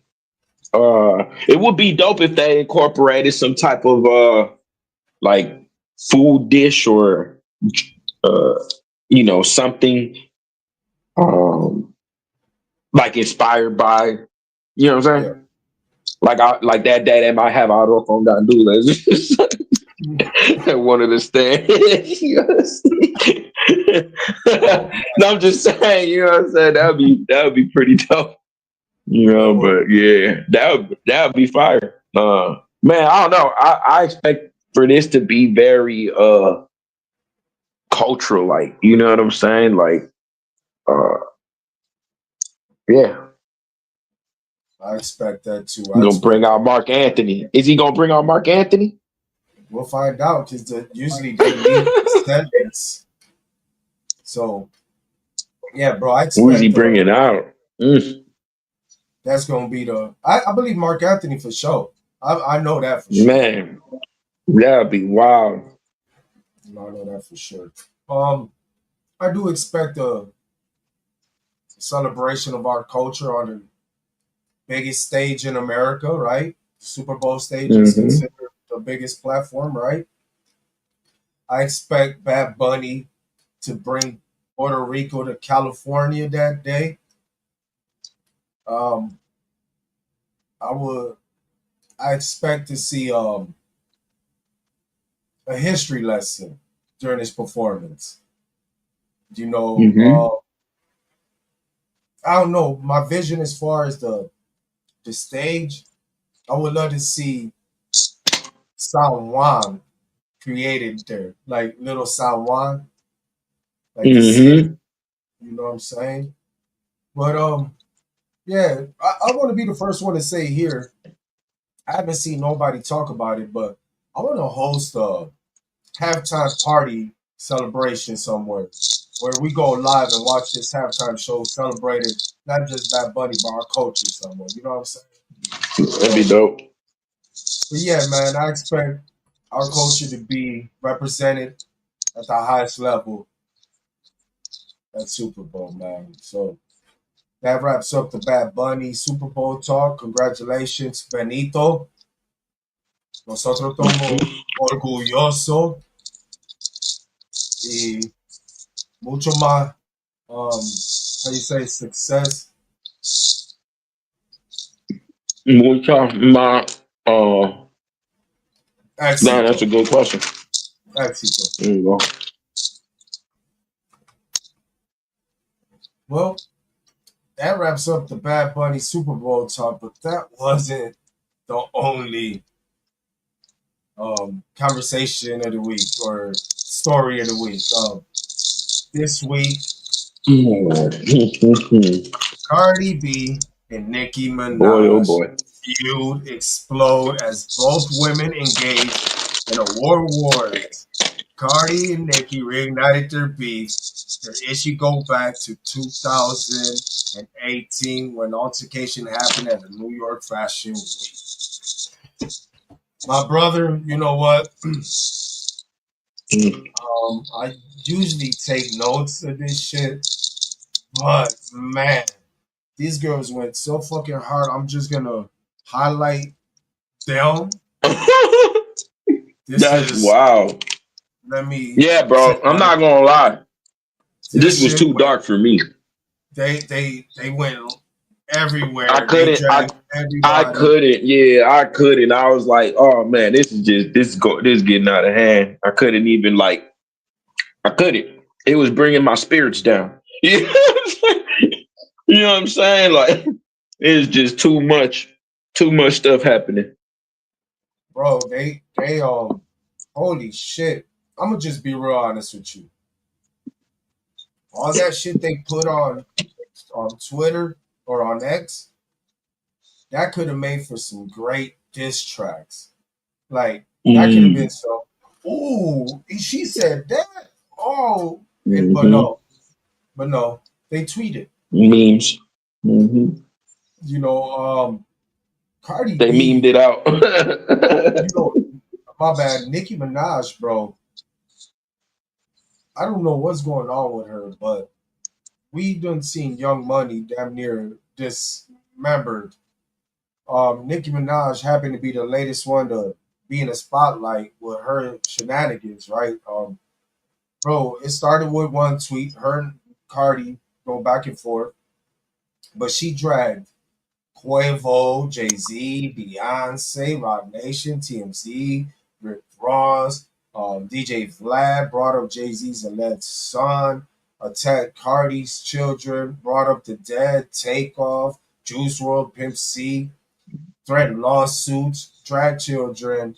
S2: It would be dope if they incorporated some type of like food dish or uh something um like inspired by, you know what I'm
S1: Yeah.
S2: saying? Like that day they might have arroz con gandules at one of the stands. You know what I'm saying?
S1: Oh,
S2: No, I'm just saying, you know what I'm saying? That would be pretty dope. You
S1: that
S2: know,
S1: would.
S2: but yeah, that would be fire. Man, I don't know. I expect for this to be very cultural, like, you know what I'm saying? Like, uh yeah.
S1: I expect that too.
S2: You
S1: I
S2: gonna bring
S1: expect
S2: out Mark Anthony. Is he gonna bring out Mark Anthony?
S1: we'll find out because usually they lead descendants. So yeah, bro, I
S2: Who is he
S1: expect
S2: bringing out? Mm,
S1: that's gonna be I believe Mark Anthony for sure. I know that for sure.
S2: man, that'd be wild.
S1: I know that for sure. Um, I do expect a celebration of our culture on the biggest stage in America, right? Super Bowl stage is
S2: Hmm.
S1: considered the biggest platform, right? I expect Bad Bunny to bring Puerto Rico to California that day. Um, I would I expect to see a history lesson during his performance. You know,
S2: Hmm.
S1: I don't know my vision as far as the stage. I would love to see San Juan created there, like little San Juan, like the city.
S2: Hmm.
S1: You know what I'm saying? But yeah, I want to be the first one to say here. I haven't seen nobody talk about it, but I want to host a halftime party celebration somewhere where we go live and watch this halftime show celebrated not just Bad Bunny but our culture somewhere. You know what I'm saying?
S2: That'd be
S1: So,
S2: dope.
S1: but yeah, man, I expect our culture to be represented at the highest level at Super Bowl, man. So that wraps up the Bad Bunny Super Bowl talk. Congratulations, Benito. Nosotros estamos orgullosos y mucho más, how you say, success,
S2: Mucha ma no, that's
S1: éxito,
S2: a good question.
S1: éxito.
S2: There you go.
S1: Well, that wraps up the Bad Bunny Super Bowl talk, but that wasn't the only conversation of the week or story of the week. This week, Cardi B and Nicki
S2: Boy, oh
S1: Minaj
S2: boy.
S1: feud explode as both women engage in a war of words. Cardi and Nicki reignited their beef. Their issue go back to 2018 when altercation happened at the New York Fashion Week. My brother, you know what? I usually take notes of this shit, but man, these girls went so fucking hard. I'm just gonna highlight them. This
S2: That's
S1: is
S2: wild.
S1: let me
S2: Yeah,
S1: say
S2: bro. I'm
S1: like
S2: not gonna lie. This
S1: this
S2: was
S1: shit
S2: too
S1: went.
S2: dark for me.
S1: They went
S2: I
S1: everywhere. They
S2: couldn't.
S1: dragged
S2: I
S1: everybody.
S2: couldn't. Yeah, I couldn't. I was like, oh man, this is getting out of hand. I couldn't even like. I couldn't. It was bringing my spirits down. You know what I'm saying? You know what I'm saying? Like it's just too much. Too much stuff happening.
S1: Bro, they holy shit. I'm gonna just be real honest with you. All that shit they put on Twitter or on X, that could have made for some great diss tracks. Like that could have been
S2: Mm,
S1: so. Ooh, she said that. Oh, and
S2: hmm.
S1: but no, they tweeted.
S2: Memes. Hmm.
S1: You know, Cardi
S2: They memed
S1: B.
S2: it out.
S1: You know, my bad, Nicki Minaj, bro. I don't know what's going on with her, but we done seen Young Money damn near dismembered. Nicki Minaj happened to be the latest one to be in the spotlight with her shenanigans, right? Bro, it started with one tweet, her and Cardi go back and forth, but she dragged Quavo, Jay Z, Beyonce, Rock Nation, TMZ, Rick Ross, DJ Vlad brought up Jay Z's alleged son, attacked Cardi's children, brought up the dead, Takeoff, Juice WRLD, Pimp C, threatened lawsuits, drag children,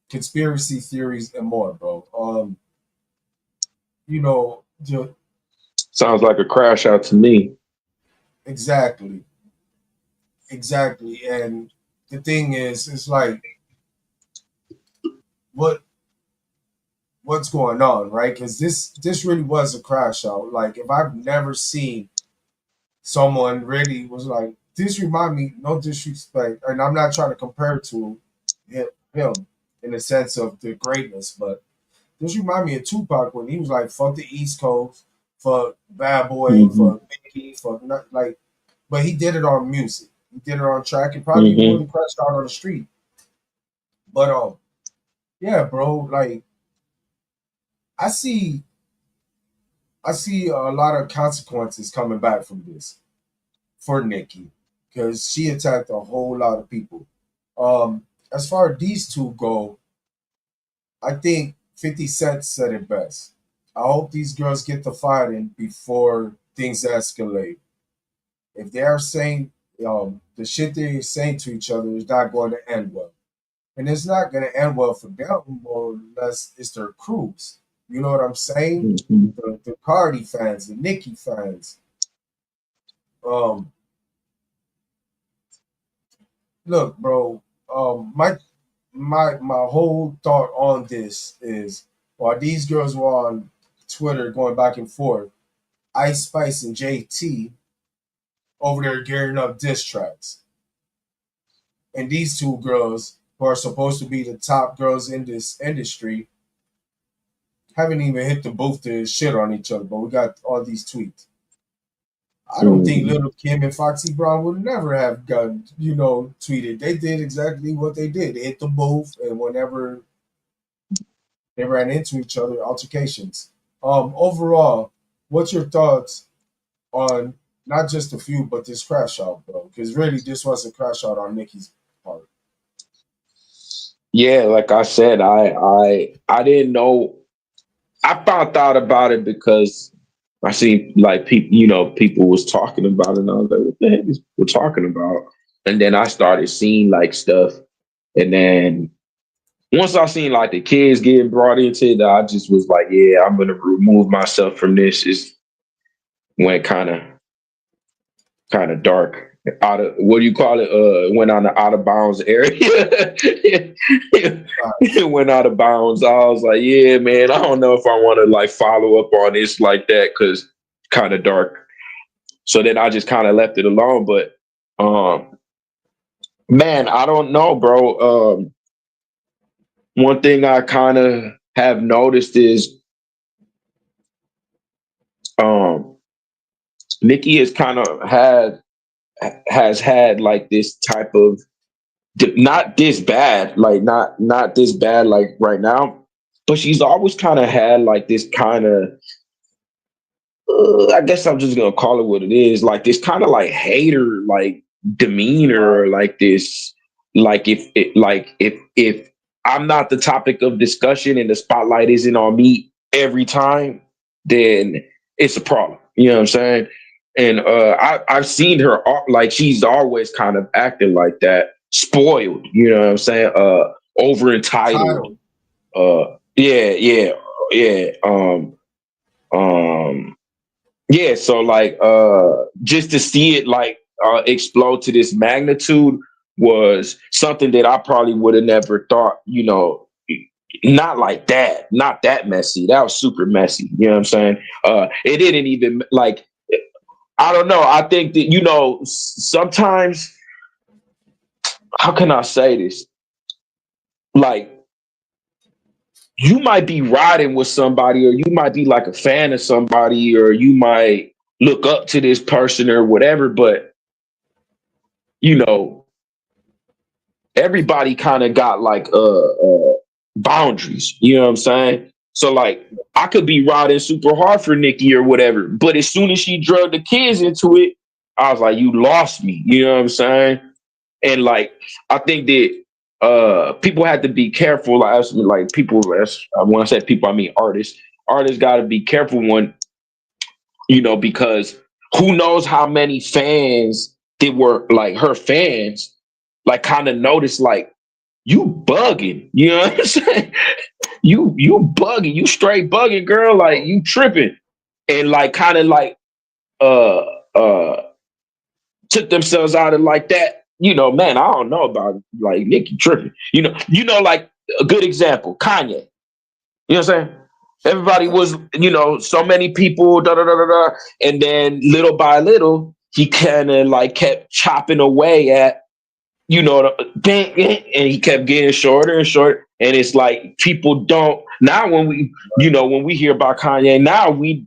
S1: conspiracy theories, and more, bro. You know,
S2: Sounds like a crash out to me.
S1: exactly, exactly. And the thing is, it's like, what what's going on, right? Because this really was a crash out. Like, if I've never seen someone really was like, this remind me, no disrespect, and I'm not trying to compare to him in the sense of the greatness, but this remind me of Tupac when he was like, "Fuck the East Coast, fuck Bad Boy,
S2: Hmm.
S1: fuck Biggie, fuck not like." But he did it on music. He did it on track, and probably would
S2: Hmm.
S1: have crashed out on the street. But yeah, bro. Like I see, I see a lot of consequences coming back from this for Nikki because she attacked a whole lot of people. As far as these two go, I think 50 Cent said it best. I hope these girls get to fighting before things escalate. If they are saying the shit they're saying to each other is not going to end well, and it's not going to end well for them unless it's their crews. You know what I'm saying?
S2: Hmm.
S1: The Cardi fans, the Nicki fans. Um, Look, bro. My whole thought on this is while these girls were on Twitter going back and forth, Ice Spice and JT over there gearing up diss tracks. And these two girls, who are supposed to be the top girls in this industry, haven't even hit the booth to shit on each other. But we got all these tweets. I don't think
S2: Hmm.
S1: Little Kim and Foxy Brown would never have gotten, tweeted. They did exactly what they did. They hit the booth, and whenever they ran into each other, altercations. Overall, what's your thoughts on not just the feud, but this crash out, bro? Because really, this was a crash out on Nikki's part.
S2: Yeah, like I said, I didn't know. I found out about it because I seen like people, people was talking about it, and I was like, what the heck is we're talking about? And then I started seeing like stuff, and then once I seen like the kids getting brought into it, I just was like, yeah, I'm gonna remove myself from this. It went kind of dark. Out of what do you call it? Went on the out of bounds area. It went out of bounds. I was like, yeah, man, I don't know if I want to like follow up on this like that because kind of dark. So then I just kind of left it alone. But man, I don't know, bro. One thing I kind of have noticed is um Nikki has had like this type of not this bad, like not this bad like right now, but she's always kind of had like this kind of I guess I'm just gonna call it what it is, like this kind of like hater like demeanor, or like this, like if I'm not the topic of discussion and the spotlight isn't on me every time, then it's a problem. You know what I'm saying? And I've seen her like she's always kind of acting like that, spoiled. You know what I'm saying? Over entitled.
S1: Title.
S2: Yeah, yeah, yeah. Um, yeah, so like just to see it like explode to this magnitude was something that I probably would have never thought, not like that, not that messy. That was super messy. You know what I'm saying? It didn't even like I don't know. I think that, sometimes how can I say this? Like you might be riding with somebody, or you might be like a fan of somebody, or you might look up to this person or whatever, but you know, everybody kind of got like boundaries, you know what I'm saying? So like I could be riding super hard for Nikki or whatever, but as soon as she drug the kids into it, I was like, you lost me, you know what I'm saying? And like I think that people have to be careful. Like people, when I say people, I mean artists. Artists got to be careful when, because who knows how many fans that were like her fans, like kind of noticed like you bugging. You know what I'm saying? You bugging. You straight bugging, girl. Like you tripping, and like kind of like uh uh took themselves out of like that. Man, I don't know about it. Like Nicki tripping. Like a good example, Kanye. You know what I'm saying? Everybody was, so many people, da da da da da, and then little by little, he kind of like kept chopping away at, and he kept getting shorter and shorter. And it's like people don't now when we hear about Kanye now we're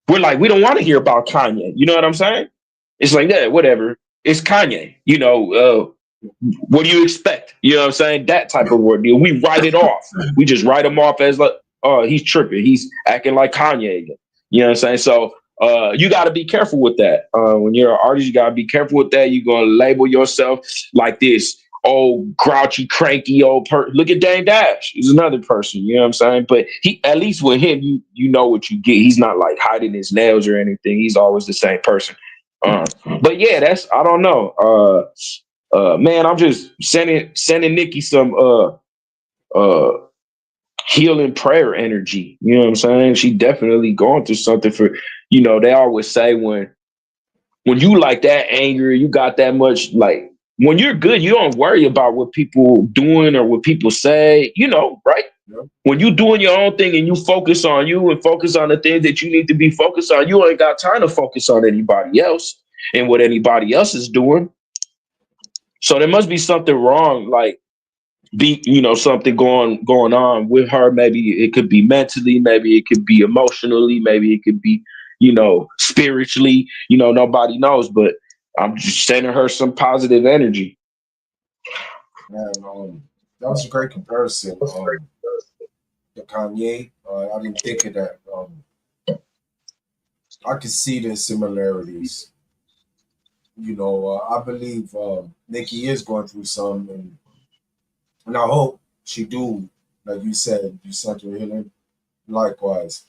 S2: like we don't want to hear about Kanye. You know what I'm saying? It's like that, whatever. It's Kanye. What do you expect? You know what I'm saying? That type of word deal. We write it off. We just write him off as like, oh, he's tripping. He's acting like Kanye again. You know what I'm saying? So you got to be careful with that. When you're an artist, you got to be careful with that. You're going to label yourself like this old grouchy, cranky old person. Look at Dame Dash. He's another person. You know what I'm saying? But he, at least with him, you know what you get. He's not like hiding his nails or anything. He's always the same person. But yeah, I don't know. Man, I'm just sending Nikki some uh healing prayer energy. You know what I'm saying? She definitely going through something for, they always say when you like that anger, you got that much like when you're good, you don't worry about what people doing or what people say, right?
S1: Yeah.
S2: When you doing your own thing and you focus on you and focus on the things that you need to be focused on, you ain't got time to focus on anybody else and what anybody else is doing. So there must be something wrong, like something going on with her. Maybe it could be mentally, maybe it could be emotionally, maybe it could be spiritually. Nobody knows, but I'm just sending her some positive energy.
S1: Man, that was a great comparison. To Kanye, I didn't think of that. I could see the similarities. I believe Nikki is going through some, and I hope she do. Like you said, you sent her healing. Likewise,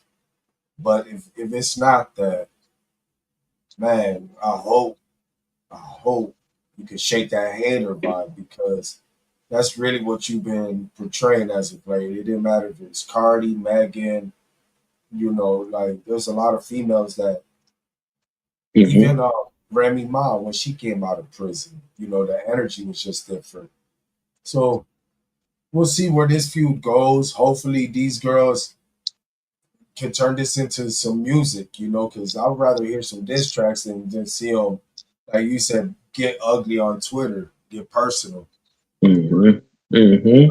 S1: But if it's not that, man, I hope you can shake that hater vibe because that's really what you've been portraying as of late. It didn't matter if it's Cardi, Megan, like there's a lot of females that even
S2: Hmm.
S1: Remy Ma when she came out of prison, the energy was just different. So we'll see where this feud goes. Hopefully these girls can turn this into some music, because I would rather hear some diss tracks than see them, like you said, get ugly on Twitter, get personal.
S2: Hmm. Hmm.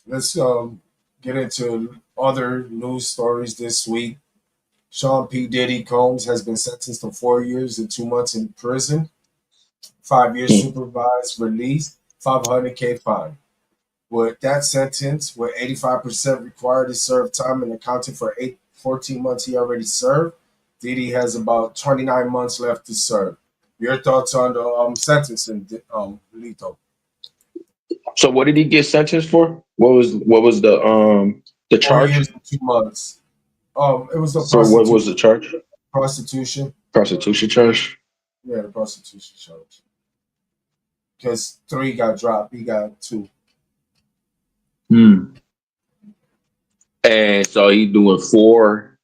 S1: Let's get into other news stories this week. Sean P. Diddy Combs has been sentenced to 4 years and 2 months in prison, 5 years supervised release, 500K fine. With that sentence, with 85% required to serve time and accounting for 14 months he already served, Diddy has about 29 months left to serve. Your thoughts on the sentencing, Lito?
S2: So what did he get sentenced for? What was the
S1: Four
S2: charge?
S1: years and 2 months. It was a
S2: So what was the charge?
S1: prostitution.
S2: Prostitution charge.
S1: Yeah, the prostitution charge. Because three got dropped, he got two.
S2: Hmm. And so he doing four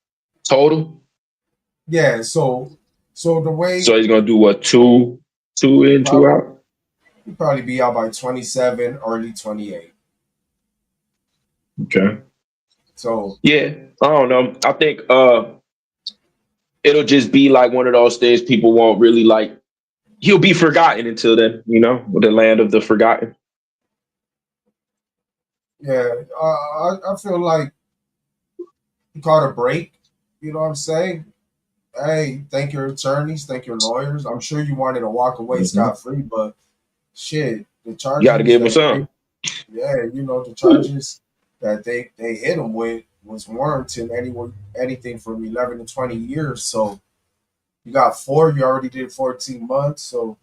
S2: total.
S1: Yeah, so the
S2: So
S1: way
S2: he's gonna do what, two in, two
S1: probably
S2: out.
S1: he probably be out by 27, early 28.
S2: Okay.
S1: So
S2: Yeah. I don't know. I think it'll just be like one of those things people won't really like. He'll be forgotten until then, with the land of the forgotten.
S1: yeah, I feel like he caught a break. You know what I'm saying? Hey, thank your attorneys, thank your lawyers. I'm sure you wanted to walk away
S2: Hmm.
S1: scot free, but shit, the
S2: You got to
S1: charges
S2: give him
S1: that
S2: some.
S1: yeah, the charges that they hit him with was warranting anything from 11 to 20 years. So you got four, you already did 14 months. So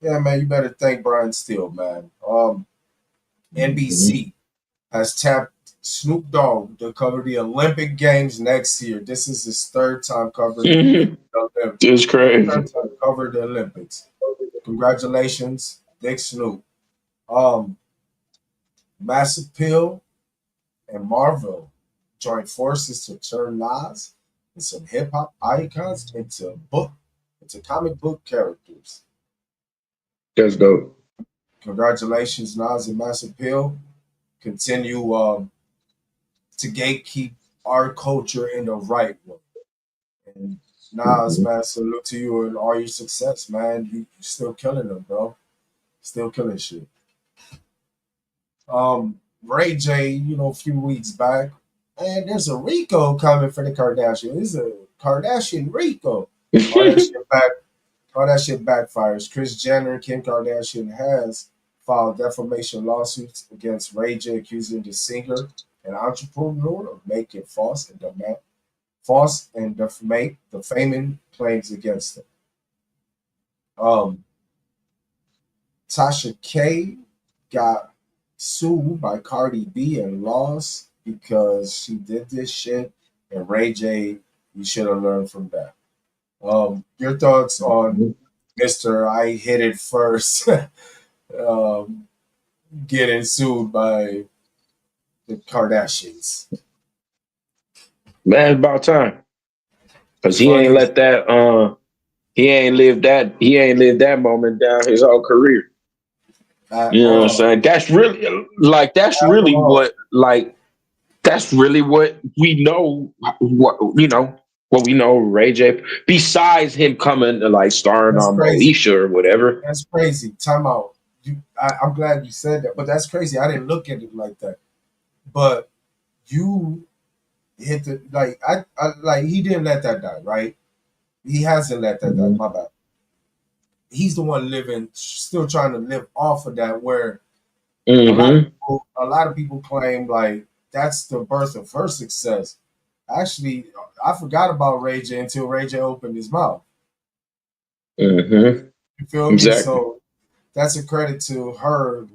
S1: yeah, man, you better thank Brian Steele, man.
S2: Hmm.
S1: NBC has tapped Snoop Dogg to cover the Olympic Games next year. This is his third time covering the Olympics.
S2: It's
S1: Third
S2: crazy.
S1: time cover the Olympics. Congratulations, Big Snoop. Um, Massive Pill and Marvel joined forces to turn Nas and some hip hop icons into comic book characters.
S2: That's dope.
S1: Congratulations, Nas and Massive Pill. Continue to gatekeep our culture in the right way. And Nas,
S2: Hmm.
S1: man, salute to you and all your success, man. You still killing them, bro. Still killing shit. Ray J, a few weeks back, and there's a Rico coming for the Kardashian. It's a Kardashian Rico. All that shit back, all that shit backfires. Kris Jenner and Kim Kardashian has filed defamation lawsuits against Ray J, accusing the singer and entrepreneur of making false and defaming claims against him. Um, Tasha K got sued by Cardi B and lost because she did this shit. And Ray J, you should have learned from that. Your thoughts on Mr. I hit it first um, getting sued by the Kardashians?
S2: Man, it's about time. Cause he ain't
S1: Funny.
S2: let that he ain't lived that moment down his whole career.
S1: At
S2: You know what I'm
S1: all.
S2: saying?
S1: At all.
S2: That's really what we know, what we know Ray J, besides him coming to like starring
S1: That's
S2: on
S1: crazy.
S2: Moesha or whatever.
S1: That's crazy. Time out. I'm glad you said that, but that's crazy. I didn't look at it like that. But you hit the I like he didn't let that die, right? He hasn't let that die.
S2: Hmm.
S1: My bad. He's the one living, still trying to live off of that. Where
S2: Hmm.
S1: a lot of people claim like that's the birth of her success. Actually, I forgot about Ray J until Ray J opened his mouth.
S2: Hmm.
S1: You feel me?
S2: Exactly.
S1: So that's a credit to her.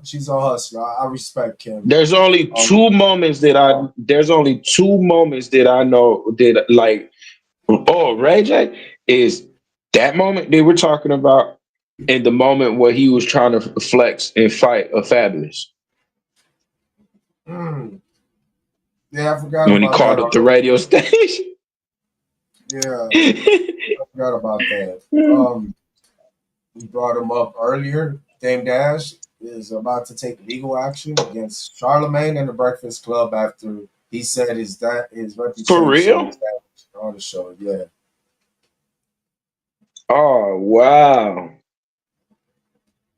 S1: She's a hustler. I respect Kim.
S2: There's only
S1: Um,
S2: two moments that I there's only two moments that I know that like Ray J is that moment they were talking about and the moment where he was trying to flex and fight a Fabulous
S1: mm, yeah, I forgot
S2: when he
S1: about that
S2: called up the
S1: already.
S2: radio station.
S1: Yeah, I forgot about that. We brought him up earlier. Dame Dash is about to take legal action against Charlemagne and the Breakfast Club after he said his
S2: For
S1: reputation was
S2: real?
S1: damaged on the show. Yeah,
S2: Oh wow.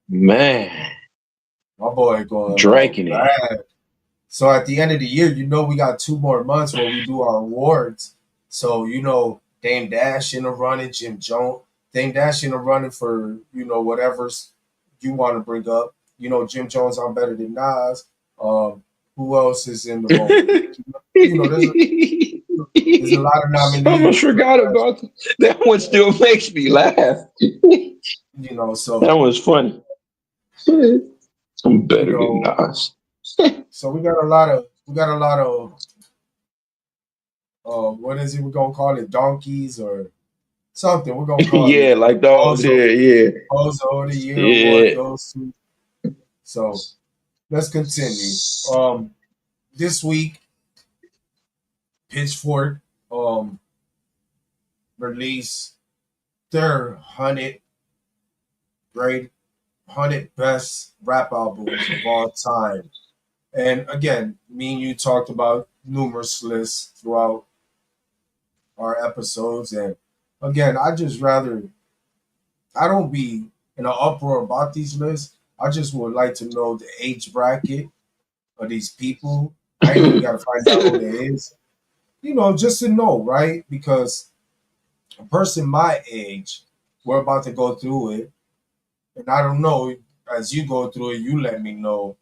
S2: Man.
S1: my boy going
S2: Drinking it.
S1: bad. So at the end of the year, we got 2 more months where we do our awards. So Dame Dash in the running, Jim Jones, Dame Dash in the running for whatever's you want to bring up. Jim Jones, I'm better than Nas. Who else is in the running? There's there's a lot of
S2: Almost
S1: nominees for
S2: forgot
S1: the best.
S2: about that. That one still makes me laugh.
S1: So
S2: That was funny. I'm
S1: you
S2: better than
S1: know,
S2: Nas.
S1: so we got a lot of what is it? We're gonna call it donkeys or something. We're gonna call
S2: Yeah,
S1: it
S2: like the old
S1: Bozo.
S2: yeah,
S1: Bozo of the Year award
S2: yeah.
S1: goes to. So let's continue. This week, Pitchfork um released their 100 best rap albums of all time. And again, me and you talked about numerous lists throughout our episodes. And again, I don't be in an uproar about these lists. I just would like to know the age bracket of these people. I ain't even got to find out who they is. Just to know, right? Because a person my age, we're about to go through it. And I don't know, as you go through it, you let me know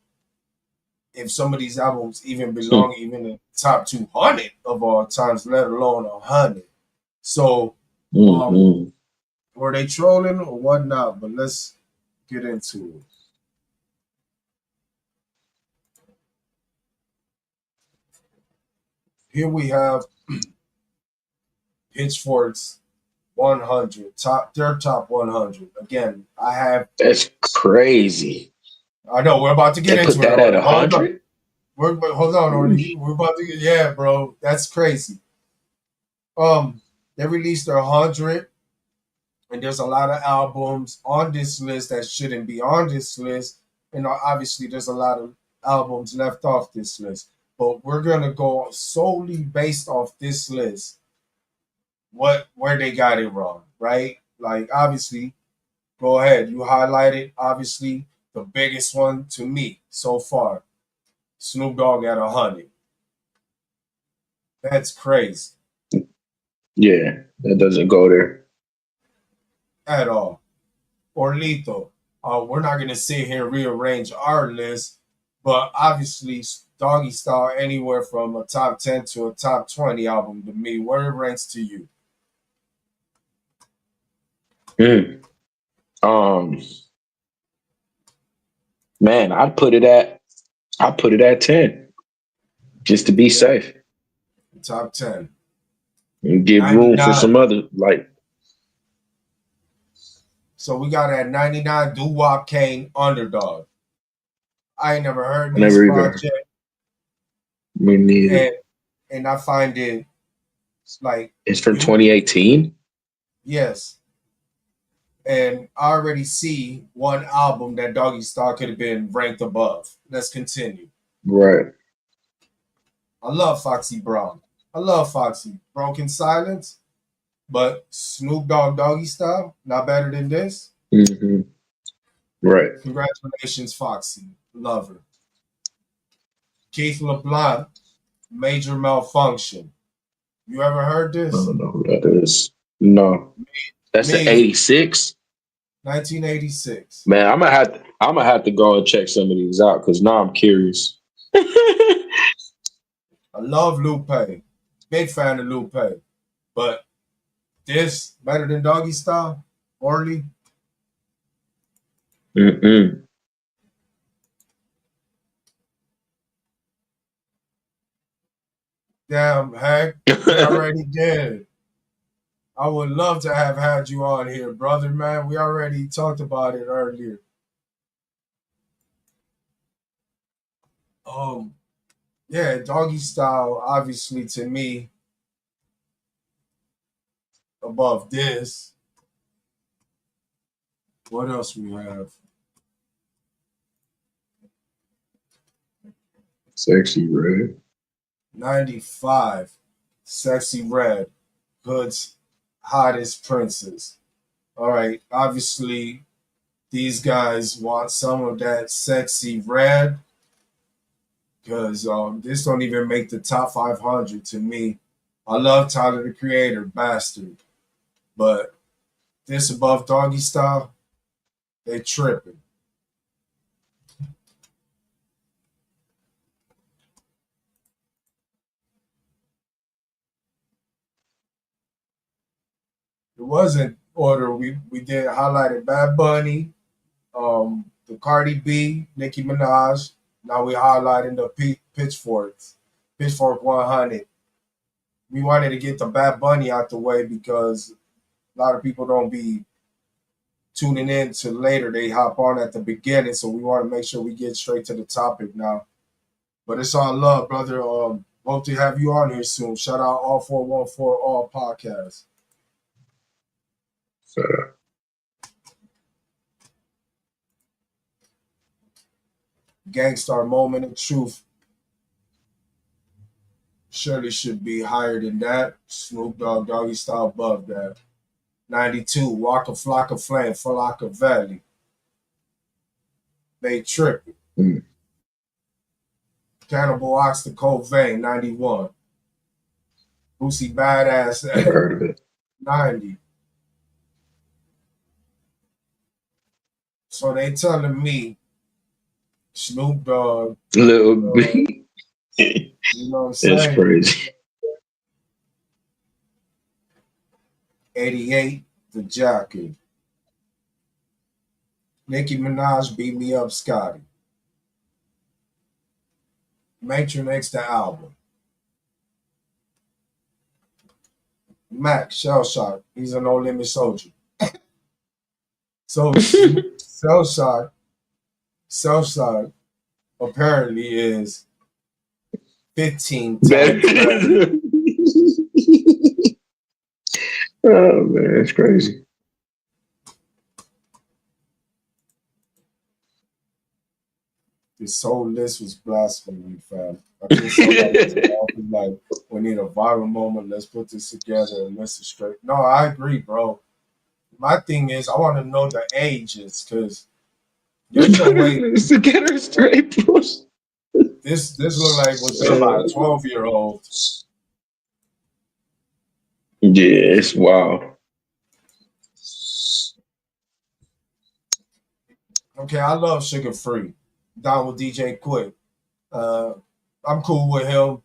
S1: if some of these albums even belong even in the top 200 of all times, let alone 100. So, um,
S2: Mhm.
S1: were they trolling or whatnot? But let's get into it. Here we have Pitchfork's 100 their top 100. Again,
S2: That's crazy.
S1: I know we're about to get
S2: They put
S1: into it,
S2: that at
S1: Orly. Hold on,
S2: 100.
S1: hold on, Orly. We're about to get, yeah, bro. That's crazy. Um, they released their 100, and there's a lot of albums on this list that shouldn't be on this list, and obviously there's a lot of albums left off this list. But we're gonna go solely based off this list, where they got it wrong, right? Like obviously, go ahead. You highlighted obviously the biggest one to me so far. Snoop Dogg at 100. That's crazy
S2: Yeah, that doesn't go there.
S1: at all. Or lethal. We're not gonna sit here and rearrange our list, but obviously Doggy Style anywhere from a top 10 to a top 20 album to me. Where it ranks to you?
S2: Mm. Um, man, I'd put it at 10 just to be
S1: Yeah,
S2: safe
S1: top 10.
S2: and give room for
S1: 99.
S2: some other like
S1: So we got at 99 Doo Wop Kane Underdog. I ain't never heard
S2: I
S1: this
S2: never even
S1: project,
S2: me neither.
S1: and I find it like
S2: It's from
S1: you
S2: 2018.
S1: yes, and I already see one album that Doggy Style could have been ranked above. Let's continue.
S2: Right.
S1: I love Foxy Brown. I love Foxy. Broken Silence, but Snoop Dogg Doggy Style, not better than this.
S2: Hmm. Right.
S1: Congratulations, Foxy. Love her. Keith LeBlanc, Major Malfunction. You ever heard
S2: I
S1: this?
S2: don't know who that is. No, that's an
S1: Me,
S2: 86.
S1: 1986.
S2: Man, I'm gonna have to go and check some of these out because now I'm curious.
S1: I love Lupe. Big fan of Lupe. But this better than Doggy Style? Orly?
S2: Mm-mm.
S1: Damn, Hank, we already did. I would love to have had you on here, brother, man. We already talked about it earlier. Um, yeah, doggy style, obviously, to me, above this. What else we have?
S2: Sexy red.
S1: 95, Sexy Red, Hood's hottest princess. All right, obviously, these guys want some of that sexy red because this don't even make the top 500 to me. I love Tyler the Creator, Bastard, but this above doggy style, they tripping. It wasn't order. We did highlighted Bad Bunny, the Cardi B, Nicki Minaj. Now we highlighting the Pitchforks, Pitchfork 100. We wanted to get the Bad Bunny out the way because a lot of people don't be tuning in to later. They hop on at the beginning, so we want to make sure we get straight to the topic now. But it's all love, brother. Hope to have you on here soon. Shout out all 414 all podcasts.
S2: So,
S1: Gangstar moment of truth surely should be higher than that. Snoop Dogg, Doggy Style above that. 92, Waka Flocka Flame, Falaka Valley. They tripping.
S2: mm,
S1: Cannibal Ox, the Cold Vein, 91. Boosie Badass
S2: never
S1: at
S2: heard of it.
S1: 90. So they telling me Snoop Dogg,
S2: Little
S1: uh,
S2: B.
S1: you know what I'm
S2: It's
S1: saying?
S2: crazy.
S1: 88, The Jacket. Nicki Minaj, Beat Me Up, Scotty. Matron X, the album. Mac, Shell Shock. He's a no limit soldier. So Shell Shock, Shell Shock apparently is 15
S2: Better
S1: times better.
S2: than- oh man, it's crazy.
S1: This whole list was blasphemy, fam. I think somebody was like, we need a viral moment. Let's put this together and listen straight. No, I agree, bro. My thing is, I want to know the ages because there's no way
S2: It's to get her straight push.
S1: this look like was done by a 12-year-old.
S2: Yes, wow.
S1: Okay, I love Sugar Free. Down with DJ Quick. Uh, I'm cool with him,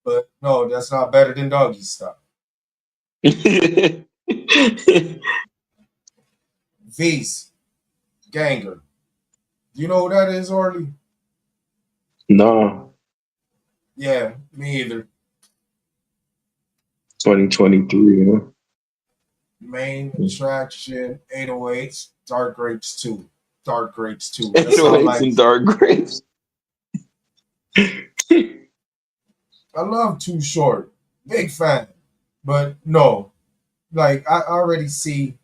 S1: but no, that's not better than Doggy Style. V's, Ganger. Do you know who that is, Orly?
S2: No,
S1: Yeah, me either.
S2: 2023, huh?
S1: Main attraction, 808s, Dark Grapes 2. Dark Grapes 2. That sound
S2: 808s
S1: like
S2: and dark grapes.
S1: I love Too Short. Big fan. But no, like I already see.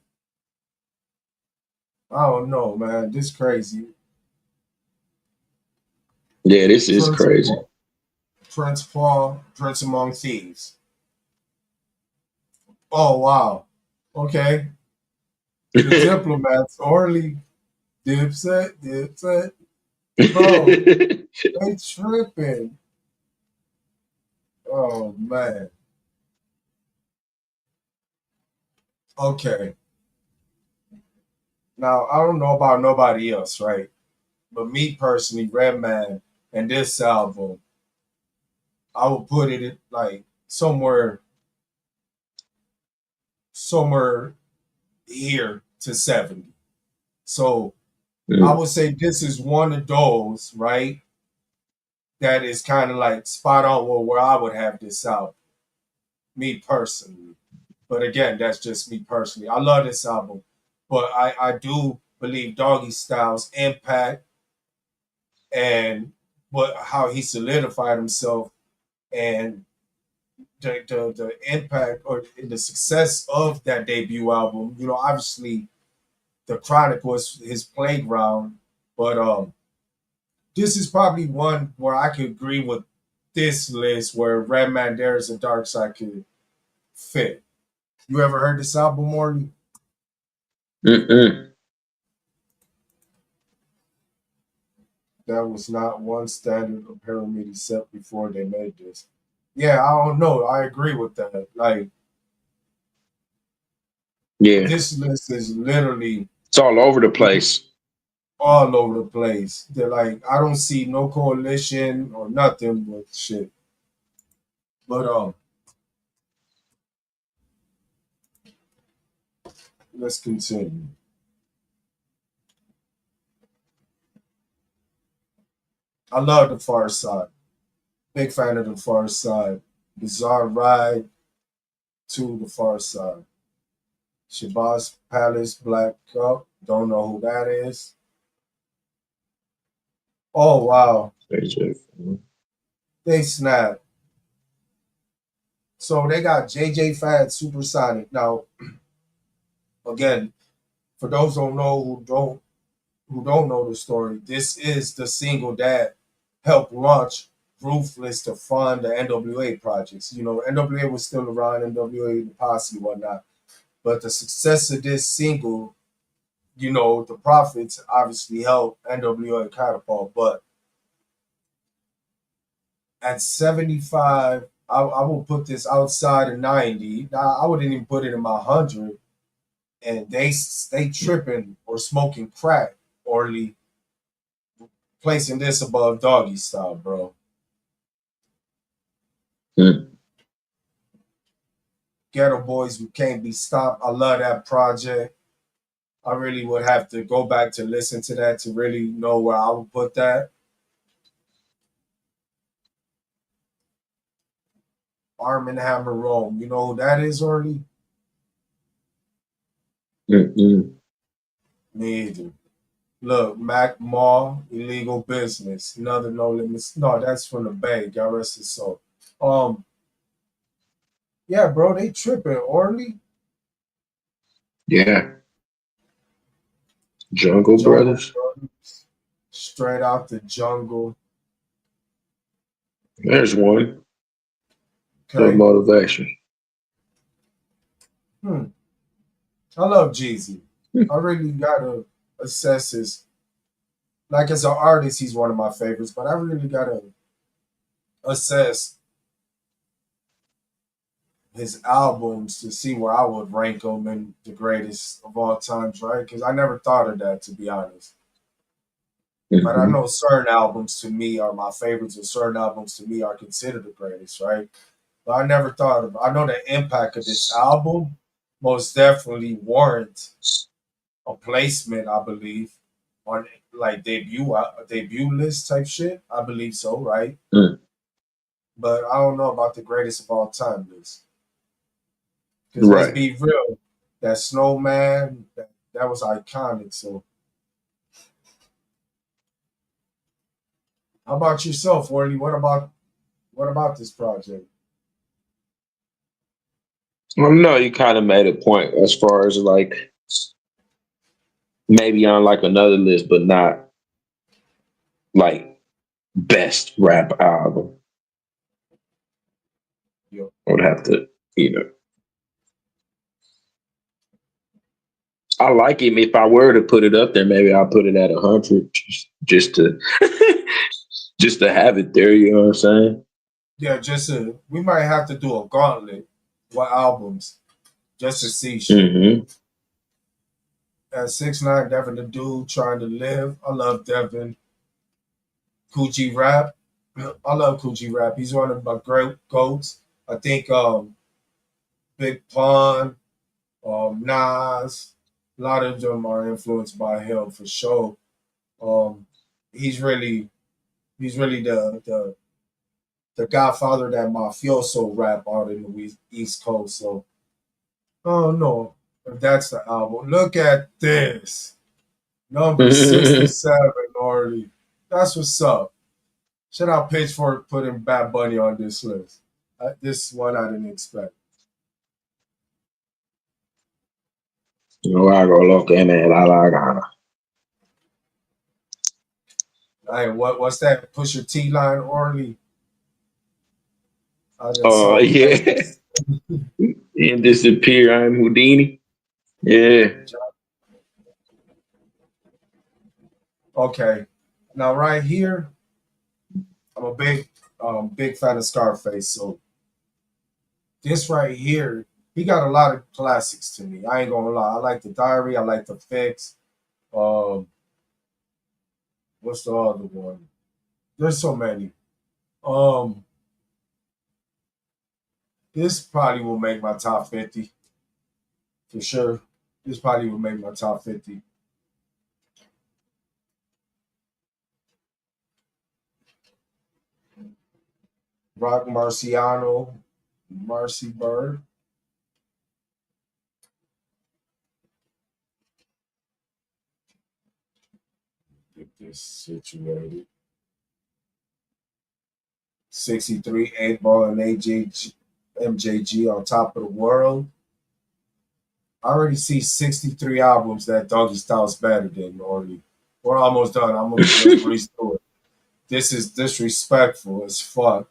S1: I don't know, man. This crazy.
S2: Yeah, this is
S1: Prince,
S2: crazy.
S1: Prince Paul, Prince Among Thieves. Oh wow. Okay. The diplomats, Orly, Dipset, Dipset. Bro, they tripping. Oh man. Okay. Now I don't know about nobody else, right? But me personally, Redman and this album, I would put it like somewhere here to 70. So I
S2: Mm.
S1: would say this is one of those, right? That is kind of like spot on where I would have this out, me personally. But again, that's just me personally. I love this album, but I do believe Doggy Styles' impact and what how he solidified himself and the impact or the success of that debut album. You know, obviously the Chronic was his playground, but this is probably one where I could agree with this list where Redman, There's a Dark Side could fit. You ever heard this album, Morty?
S2: Mm-mm.
S1: That was not one standard of pyramid set before they made this. Yeah, I don't know. I agree with that. Like
S2: Yeah,
S1: this list is literally
S2: it's all over the place.
S1: all over the place. They're like, I don't see no coalition or nothing with shit. But let's continue. I love the Far Side. Big fan of the Far Side. Bizarre Ride to the Far Side. Shabazz Palace Black Cup. Don't know who that is. Oh wow. They snap. So they got JJ Fad Supersonic. Now, again, for those who don't know the story, this is the single that helped launch Ruthless to fund the NWA projects. You know, NWA was still around, NWA, the posse, whatnot. But the success of this single, you know, the profits obviously helped NWA catapult. But at 75, I will put this outside of 90. Now, I wouldn't even put it in my 100. And they tripping or smoking crack, Orly, placing this above Doggy Style, bro.
S2: Mm.
S1: Ghetto Boys Who Can't Be Stopped. I love that project. I really would have to go back to listen to that to really know where I would put that. Arm and Hammer Rome. You know who that is, Orly?
S2: Mm-mm.
S1: Me either. Look, Mac Mall, Illegal Business. Another No Limits. No, that's from the Bay. God rest his soul. Um, yeah, bro, they tripping, Orly.
S2: Yeah, Jungle
S1: Jungle
S2: Brothers.
S1: Brothers. Straight out the jungle.
S2: There's one. The
S1: Okay.
S2: motivation.
S1: Hmm. I love Jeezy. I really gotta assess his like as an artist, he's one of my favorites, but I really gotta assess his albums to see where I would rank him in the greatest of all times, right? Because I never thought of that to be honest. But I
S2: Mm-hmm.
S1: know certain albums to me are my favorites, and certain albums to me are considered the greatest, right? But I never thought of. I know the impact of this album most definitely warrant a placement, I believe, on like debut list type shit. I believe so, right?
S2: Mm.
S1: But I don't know about the greatest of all time list. Because let's
S2: Right.
S1: be real, that Snowman that was iconic. So how about yourself, Worley? What about this project?
S2: Well, no, you kind of made a point as far as like maybe on like another list, but not like best rap album.
S1: Yo,
S2: I would have to, you know, I like him. If I were to put it up there, maybe I'll put it at 100, just to just to have it there. You know what I'm saying?
S1: yeah, just we might have to do a gauntlet. What albums? Just to see shit.
S2: Mm-hmm.
S1: At 6ix9ine, Devin the Dude, Trying to Live. I love Devin. Coogee Rap. I love Coogee Rap. He's one of my great goats. I think Big Pun, Nas, a lot of them are influenced by him for sure. Um, he's really he's really the godfather of that mafioso rap out in the East Coast. So I don't know if that's the album. Look at this. Number 67 already. That's what's up. Shout out Pitchfork putting Bad Bunny on this list. This one I didn't expect.
S2: Luego lo que me da la gana.
S1: Hey, what's that? Push your T line Orly. I just saw
S2: Yeah.
S1: famous.
S2: And disappear. I'm Houdini. Yeah.
S1: Okay. Now right here, I'm a big fan of Scarface. So this right here, he got a lot of classics to me. I ain't gonna lie. I like the Diary. I like the Fix. Um, what's the other one? There's so many. Um, this probably will make my top 50 for sure. This probably will make my top 50. Rock Marciano, Marcy Bird. Get this situated. 63, 8 Ball, and MJG on top of the world. I already see 63 albums that Doggy Style's better than already. We're almost done. I'm gonna just breeze through it. This is disrespectful as fuck.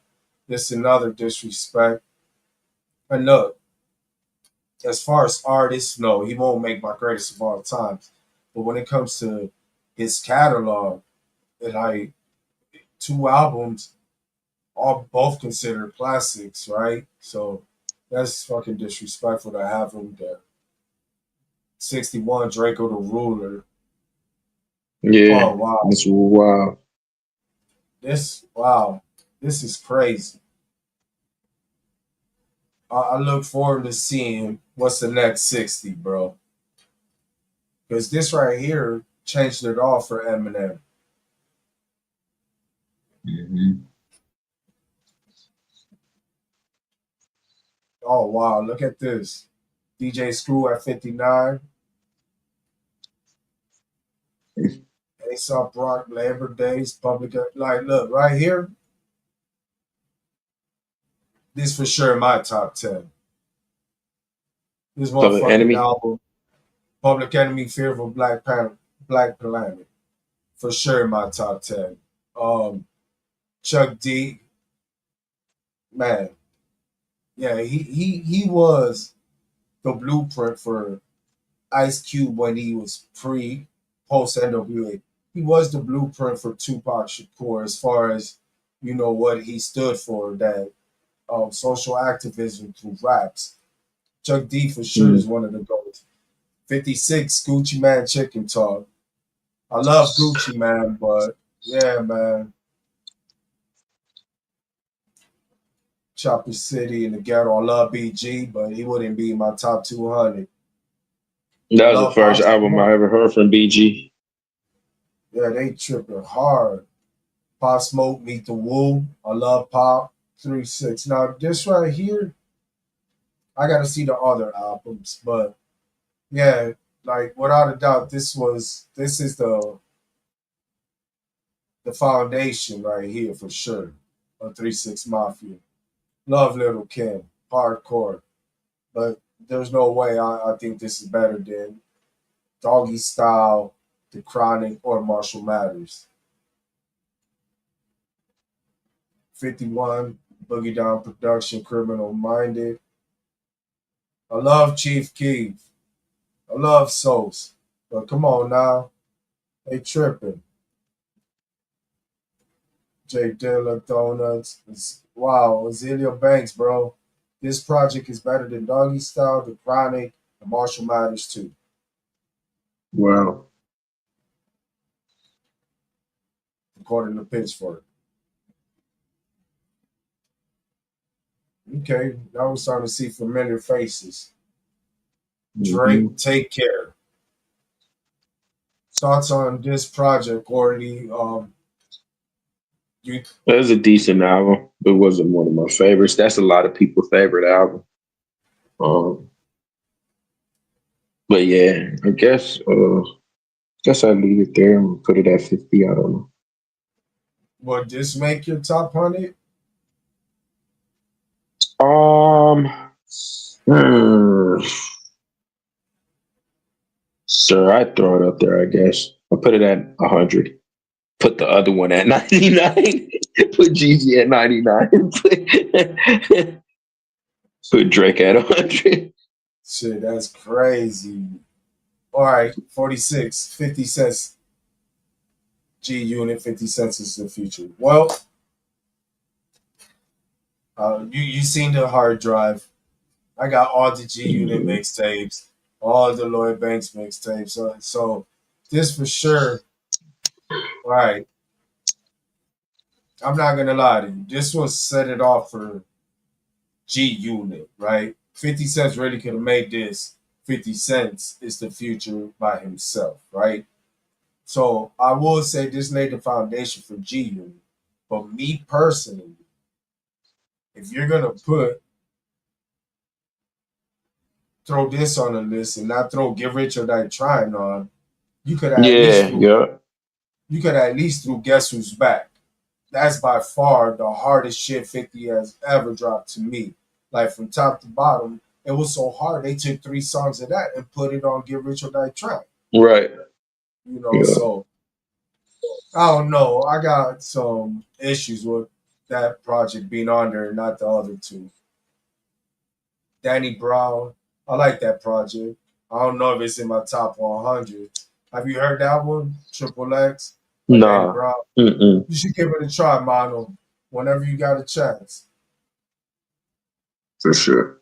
S1: This is another disrespect. And look, as far as artists, no, he won't make my greatest of all times. But when it comes to his catalog, and I two albums, all both considered classics, right? So that's fucking disrespectful to have him there. 61, Draco the Ruler. Oh
S2: Yeah.
S1: wow.
S2: That's wow.
S1: Wow. This is crazy. I look forward to seeing what's the next 60, bro. Because this right here changed it all for Eminem.
S2: Mhm.
S1: Oh wow, look at this. DJ Screw at 59. Aesop Rock, Labor Days, Public. Like, look, right here, this for sure in my top 10. This
S2: So the
S1: motherfucking
S2: enemy.
S1: album, Public Enemy, Fearful Black Planet, for sure in my top 10. Um, Chuck D, man, yeah, he was the blueprint for Ice Cube when he was post NWA. He was the blueprint for Tupac Shakur as far as what he stood for, that social activism through raps. Chuck D for sure is
S2: Mm.
S1: one of the goats. 56, Gucci Man Chicken Talk. I love Gucci Man, but yeah, man. Chopper City in the ghetto. I love BG, but he wouldn't be in my top 200. I
S2: That was the
S1: love
S2: first
S1: Pop
S2: album
S1: Smoke.
S2: I ever heard from BG.
S1: Yeah, they tripping hard. Pop Smoke, Meet the Woo. I love Pop 3-6. Now, this right here, I got to see the other albums, but yeah, like without a doubt, this is the foundation right here for sure of 3-6 Mafia. Love Little Kim, hardcore, but there's no way I think this is better than Doggy Style, The Chronic, or Marshall Mathers. 51, Boogie Down Production, Criminal Minded. I love Chief Keef. I love Sauce. But come on now, they tripping. Jay Dilla, Donuts. Wow, Azealia Banks, bro. This project is better than Doggy Style, The Chronic, and Marshall Mathers too,
S2: Wow.
S1: according to Pitchfork. Okay, now we're starting to see familiar faces.
S2: Hmm.
S1: Drake, Take Care. Thoughts on this project, Gordy? You
S2: It was a decent album. It wasn't one of my favorites. That's a lot of people's favorite album. Um, but yeah, I guess I leave it there and put it at 50. I don't
S1: would this make your top 100?
S2: know. Hmm, sure, I'd throw it up there. I guess I'll put it at 100. Put the other one at 99. Put Jeezy at 99. Put Drake at 100.
S1: Shit, that's crazy. All right, 46, 50 cents G Unit, 50 cents is the future. Well, you seen the hard drive. I got all the G Unit mixtapes, all the Lloyd Banks mixtapes. So this for sure. All right, I'm not gonna lie to you. This one set it off for G Unit, right? 50 Cents really could have made this. 50 Cents is the future by himself, right? So I will say this laid the foundation for G Unit. But me personally, if you're gonna throw this on the list and not throw Get Rich or Die Trying on, you could at least
S2: Yeah,
S1: do
S2: yeah.
S1: you could at least do Guess Who's Back. That's by far the hardest shit 50 has ever dropped to me. Like from top to bottom, it was so hard. They took 3 songs of that and put it on Get Rich or Die Trying.
S2: Right. Yeah.
S1: So I don't know. I got some issues with that project being on there, not the other two. Danny Brown, I like that project. I don't know if it's in my top 100. Have you heard that one? Triple X by Danny
S2: Nah.
S1: Brown.
S2: Mm-mm.
S1: You should give it a try, Mono, whenever you got a chance.
S2: For sure.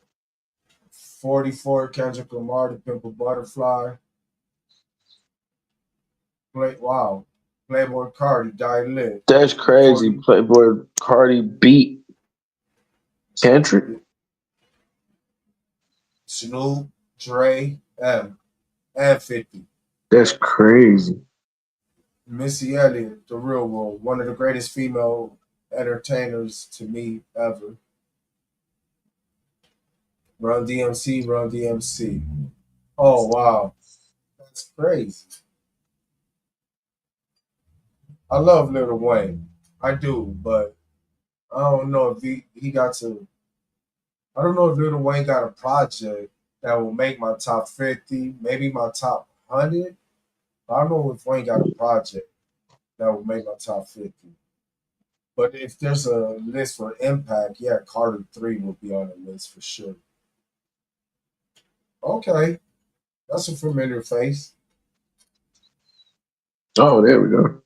S1: 44, Kendrick Lamar, The Pimple Butterfly. Wow. Playboy Cardi, Die Lit.
S2: That's crazy.
S1: 40,
S2: Playboy Cardi beat Kendrick.
S1: Snoop, Dre, and 50.
S2: That's crazy.
S1: Missy Elliott, The Real World, one of the greatest female entertainers to me ever. Run DMC, Run DMC. Oh wow, that's crazy. I love Lil Wayne, I do, but I don't know if he got to. I don't know if Lil Wayne got a project that will make my top 50, maybe my top 100. I don't know if Wayne got a project that will make my top 50. But if there's a list for impact, yeah, Carter 3 will be on the list for sure. Okay, that's a familiar face.
S2: Oh, there we go.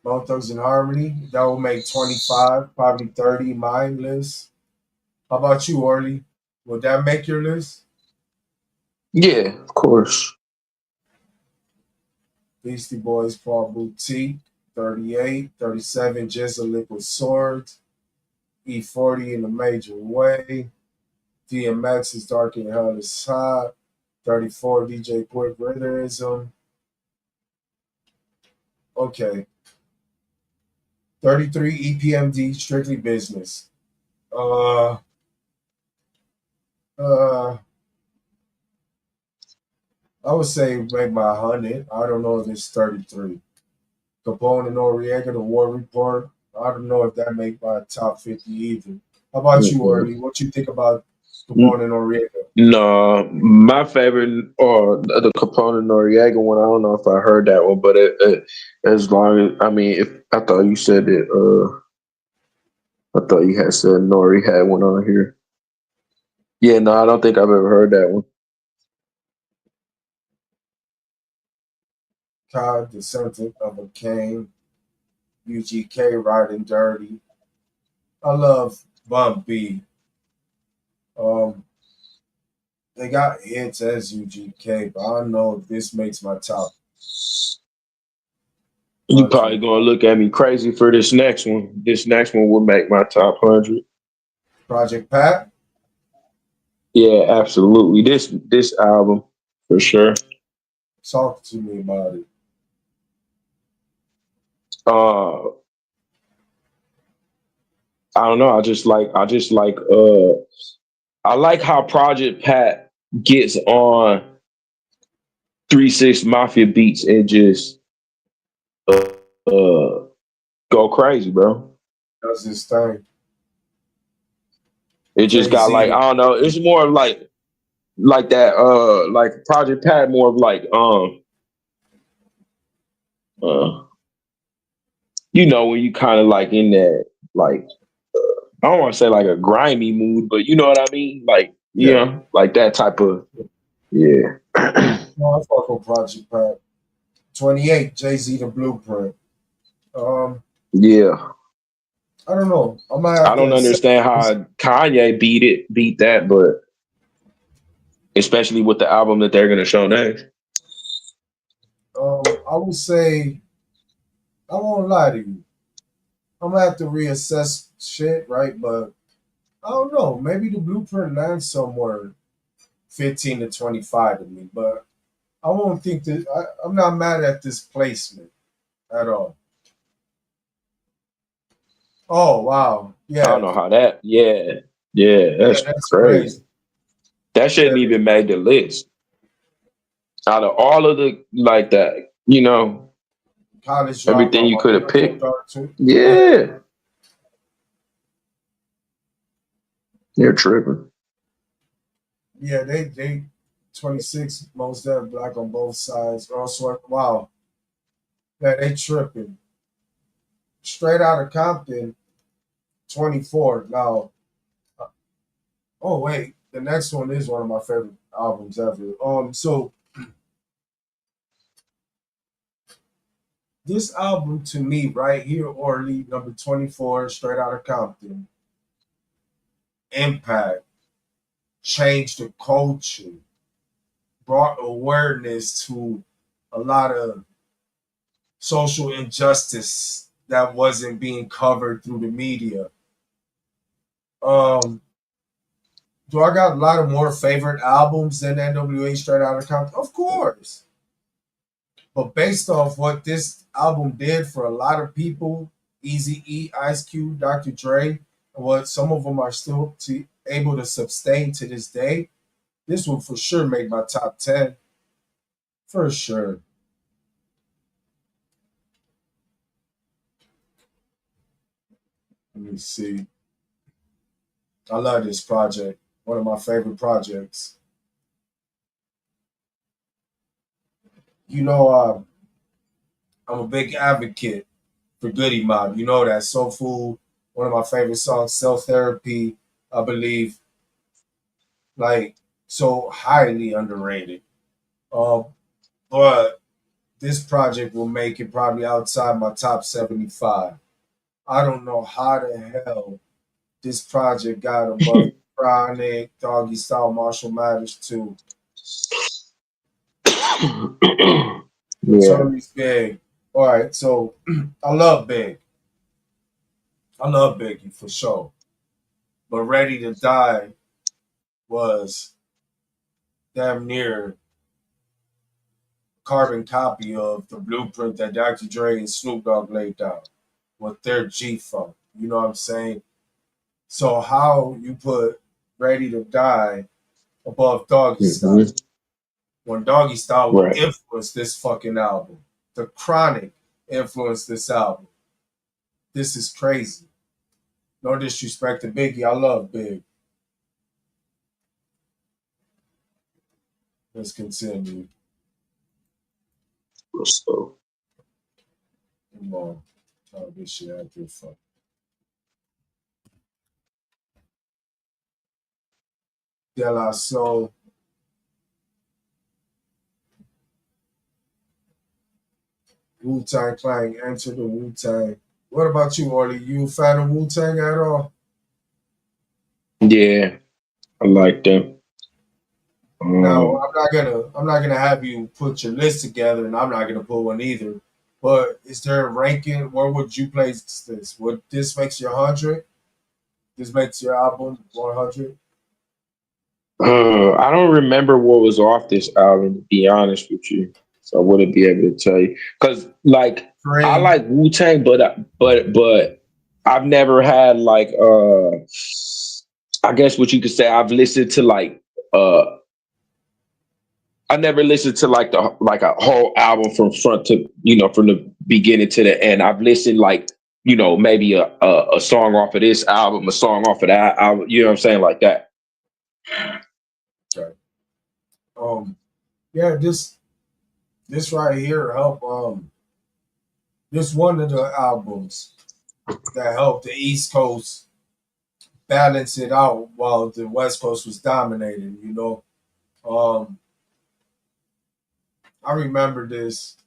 S1: Bone Thugs and Harmony, that will make 25, probably 30 my list. How about you, Orly? Would that make your list?
S2: Yeah, of course.
S1: Beastie Boys, Paul Boutique, 38, 37, Just a Liquid Swords, E40 in a Major Way, DMX is Dark and Hell is Hot, 34, DJ Quick Rhythmism. Okay, 33, EPMD, Strictly Business. Uh, uh, I would say make my 100. I don't know if it's 33. Capone and Noriega, The War Report. I don't know if that make my top 50 either. How about you,
S2: Mm-mm.
S1: Early? What you think about Capone and Noriega?
S2: No, my favorite or the Capone Noriega one. I don't know if I heard that one, but as long as I mean, if I thought you said it, I thought you had said Nori had one on here. Yeah, no, I don't think I've ever heard that one.
S1: Todd, Descendant of a King, UGK, Riding Dirty. I love Bump B. Um, they got hits as UGK, but I don't know if this makes my top
S2: You probably
S1: 100.
S2: gonna look at me crazy for this next one. This next one will make my top 100.
S1: Project Pat,
S2: Yeah, absolutely. This album for sure.
S1: Talk to me about it.
S2: Uh, I don't know. I like how Project Pat gets on 3 6 Mafia beats and just uh go crazy, bro.
S1: That's his thing.
S2: It just
S1: Jay
S2: got like,
S1: Z.
S2: I don't know. It's more of like that like Project Pat, more of like uh when you kind of like in that, like, I don't want to say like a grimy mood, but you know what I mean? Like,
S1: Yeah.
S2: like that type of, yeah.
S1: No, I fuck with Project Pat. 28, Jay Z the Blueprint. Um,
S2: Yeah.
S1: I don't know. I might
S2: I
S1: have
S2: don't
S1: to say
S2: understand
S1: this.
S2: how Kanye beat that, but especially with the album that they're gonna show next.
S1: I would say I won't lie to you. I'm gonna have to reassess shit, right? But I don't know. Maybe the Blueprint lands somewhere 15 to 25 to me, but I won't think that I'm not mad at this placement at all. Oh wow,
S2: I don't
S1: yeah,
S2: know how that. Yeah, yeah,
S1: yeah,
S2: that's
S1: that's
S2: crazy.
S1: crazy.
S2: That shouldn't
S1: That is
S2: even make the list. Out of all of the like that,
S1: college
S2: everything
S1: dropout.
S2: you
S1: My
S2: could have
S1: beautiful
S2: picked.
S1: dark too. Yeah,
S2: Yeah, you're tripping.
S1: yeah. They 26 most dead black on both sides. Also, wow, yeah, they tripping. Straight out of Compton, 24. Now, oh wait, the next one is one of my favorite albums ever. So this album to me, right here, Orly, number 24, straight out of Compton, impact, changed the culture, brought awareness to a lot of social injustice that wasn't being covered through the media. Um, do I got a lot of more favorite albums than NWA Straight Outta Compton? Of course. But based off what this album did for a lot of people, Easy E, Ice Cube, Dr. Dre, and what some of them are still able to sustain to this day, this will for sure make my top 10. For sure. Let me see. I love this project. One of my favorite projects. You know, I'm a big advocate for Goody Mob. You know that Soul Food, one of my favorite songs, Self Therapy, I believe, like so highly underrated. Um, but this project will make it probably outside my top 75. I don't know how the hell this project got above Chronic, Doggy Style, Marshall Matters too.
S2: Yeah.
S1: Notorious Big. All right, so I love Big. I love Biggie for sure. But Ready to Die was damn near carbon copy of the blueprint that Dr. Dre and Snoop Dogg laid down with their G Funk. You know what I'm saying? So how you put Ready to Die above Doggy Style
S2: Mhm.
S1: when Doggy Style
S2: Right.
S1: influenced this fucking album? The Chronic influenced this album. This is crazy. No disrespect to Biggie. I love Big. Let's continue.
S2: So,
S1: Come on. Oh, this shit out there. Fuck. De La Soul. Wu Tang Clan. Enter the Wu Tang. What about you, Orly? You a fan of Wu Tang at all?
S2: yeah, I like them.
S1: Now,
S2: Um,
S1: I'm not gonna have you put your list together, and I'm not gonna put one either. But is there a ranking? Where would you place this? Would this makes your 100? This makes your album 100?
S2: I don't remember what was off this album, to be honest with you. So I wouldn't be able to tell you because, like, I
S1: Dream.
S2: like Wu Tang, but I've never had like I guess what you could say. I've listened to like I never listened to like the like a whole album from front to from the beginning to the end. I've listened like maybe a song off of this album, a song off of that album. You know what I'm saying, like that.
S1: Okay. Yeah, this right here help this one of the albums that helped the East Coast balance it out while the West Coast was dominating, you know. Um I remember this.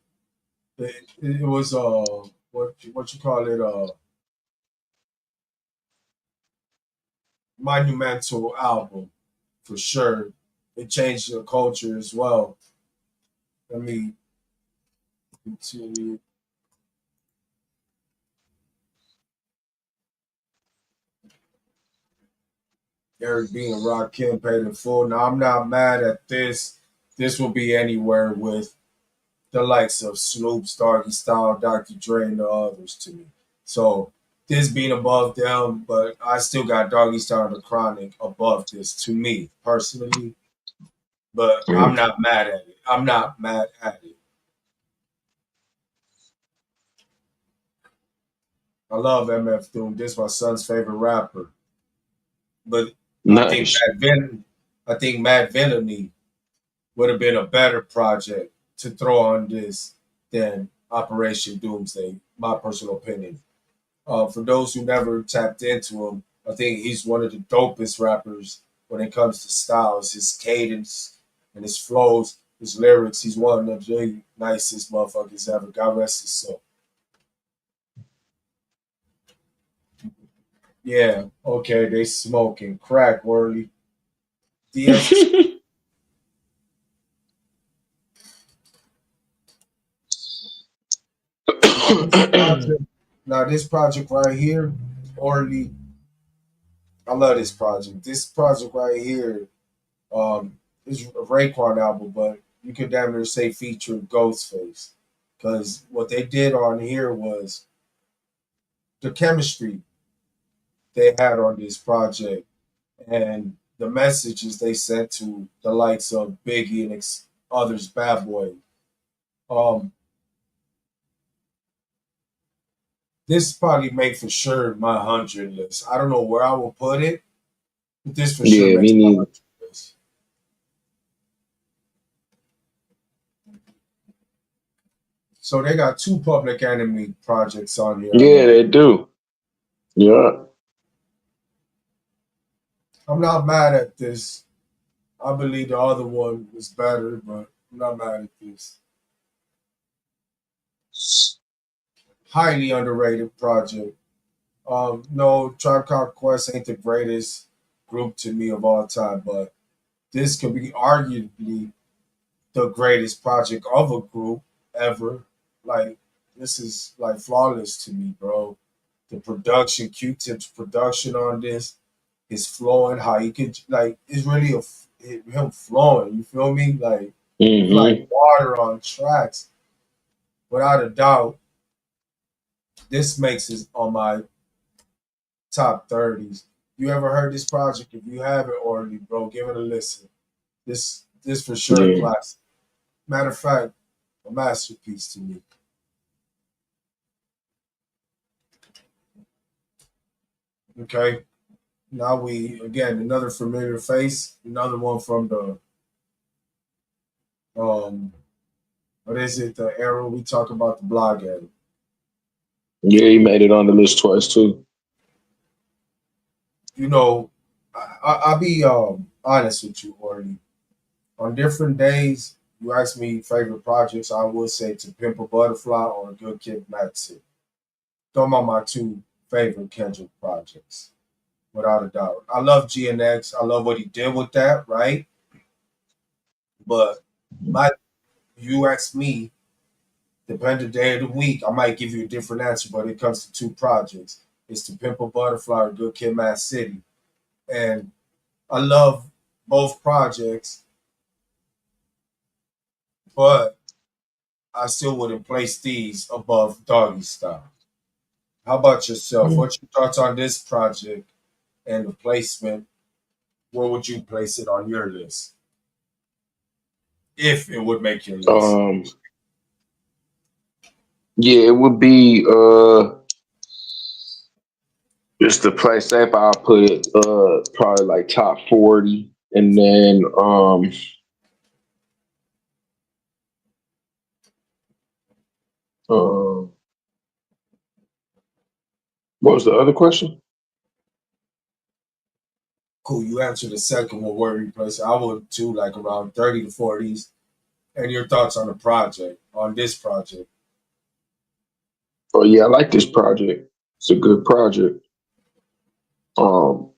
S1: It was what you call it, monumental album for sure. It changed the culture as well. Let me continue. Eric B and Rakim paid in full. Now I'm not mad at this. This will be anywhere with the likes of Snoop's Doggy Style, Dr. Dre, and the others to me. So this being above them, but I still got Doggy Style and the Chronic above this to me personally. But I'm
S2: Mm.
S1: not mad at it. I'm not mad at it. I love MF Doom. This is my son's favorite rapper. But I think
S2: Nice.
S1: I think Matt Villainy would have been a better project to throw on this than Operation Doomsday. My personal opinion. For those who never tapped into him, I think he's one of the dopest rappers when it comes to styles, his cadence and his flows, his lyrics. He's one of the nicest motherfuckers ever. God rest his soul. Yeah, okay, they smoking crack, Worley. DS this project. Now this project right here, Orly, I love this project. This project right here, is a Raekwon album, but you could damn near say featured Ghostface, because what they did on here was the chemistry they had on this project and the messages they sent to the likes of Biggie and others, Bad Boy. Um, this probably make for sure my 100 list. I don't know where I will put it, but this for sure
S2: Yeah, me
S1: makes my
S2: neither.
S1: 100 list. So they got two Public Enemy projects on here. I
S2: Yeah,
S1: know.
S2: they do. Yeah.
S1: I'm not mad at this. I believe the other one was better, but I'm not mad at this. Highly underrated project. No, Tribe Called Quest ain't the greatest group to me of all time, but this could be arguably the greatest project of a group ever. Like this is like flawless to me, bro. The production, Q-Tip's production on this, his flowing, how he could like it's really him flowing. You feel me? Like it's like
S2: Hmm.
S1: water on tracks. Without a doubt, this makes it on my top 30s. You ever heard this project? If you haven't already, bro, give it a listen. This for sure a
S2: Yeah.
S1: classic. Matter of fact, a masterpiece to me. Okay. Now we again another familiar face, another one from the um what is it, the era we talk about the blog era.
S2: Yeah, he made it on the list twice too.
S1: You know, I'll be honest with you, Orly. On different days, you ask me favorite projects, I would say To Pimp a Butterfly or A Good Kid, Mad City. Those are my two favorite Kendrick projects, without a doubt. I love GNX. I love what he did with that, right? But my you ask me, depending the day of the week, I might give you a different answer. But it comes to two projects. It's To Pimp a Butterfly or Good Kid, Mad City. And I love both projects, but I still wouldn't place these above Doggy Style. How about yourself?
S2: Mm.
S1: What's your thoughts on this project and the placement? Where would you place it on your list if it would make your list?
S2: Um, yeah, it would be just to play safe. I'll put it probably like top 40, and then uh, what was the other question?
S1: Cool, you answered the second one where you place it. I would too, like around 30 to 40s. And your thoughts on the project, on this project?
S2: Oh yeah, I like this project. It's a good project. Um,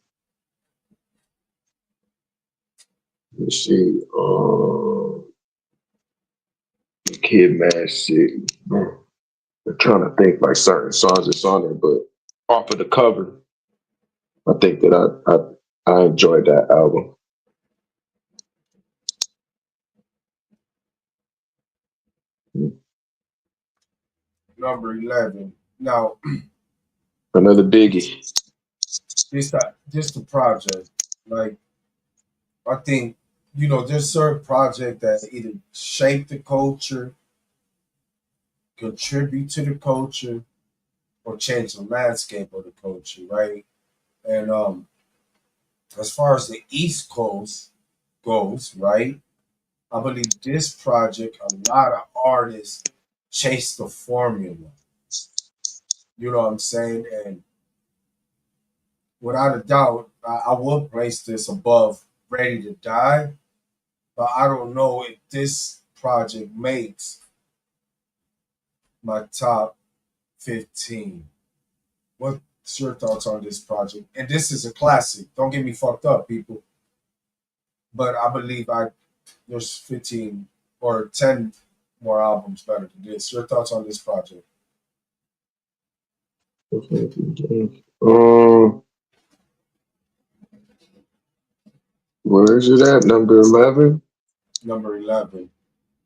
S2: let's see. Kid Mad City. I'm trying to think like certain songs that's on there, but off of the cover, I think that I enjoyed that album.
S1: Number 11. Now,
S2: Another
S1: this
S2: biggie.
S1: this the project. Like, I think, there's certain project that either shape the culture, contribute to the culture, or change the landscape of the culture, right? And as far as the East Coast goes, right? I believe this project, a lot of artists chase the formula. You know what I'm saying? And without a doubt, I will place this above Ready to Die, but I don't know if this project makes my top 15. What's your thoughts on this project? And this is a classic. Don't get me fucked up, people. But I believe there's 15 or 10 more albums better than this. Your thoughts on this project?
S2: Um, where is it at? Number 11.
S1: Number 11.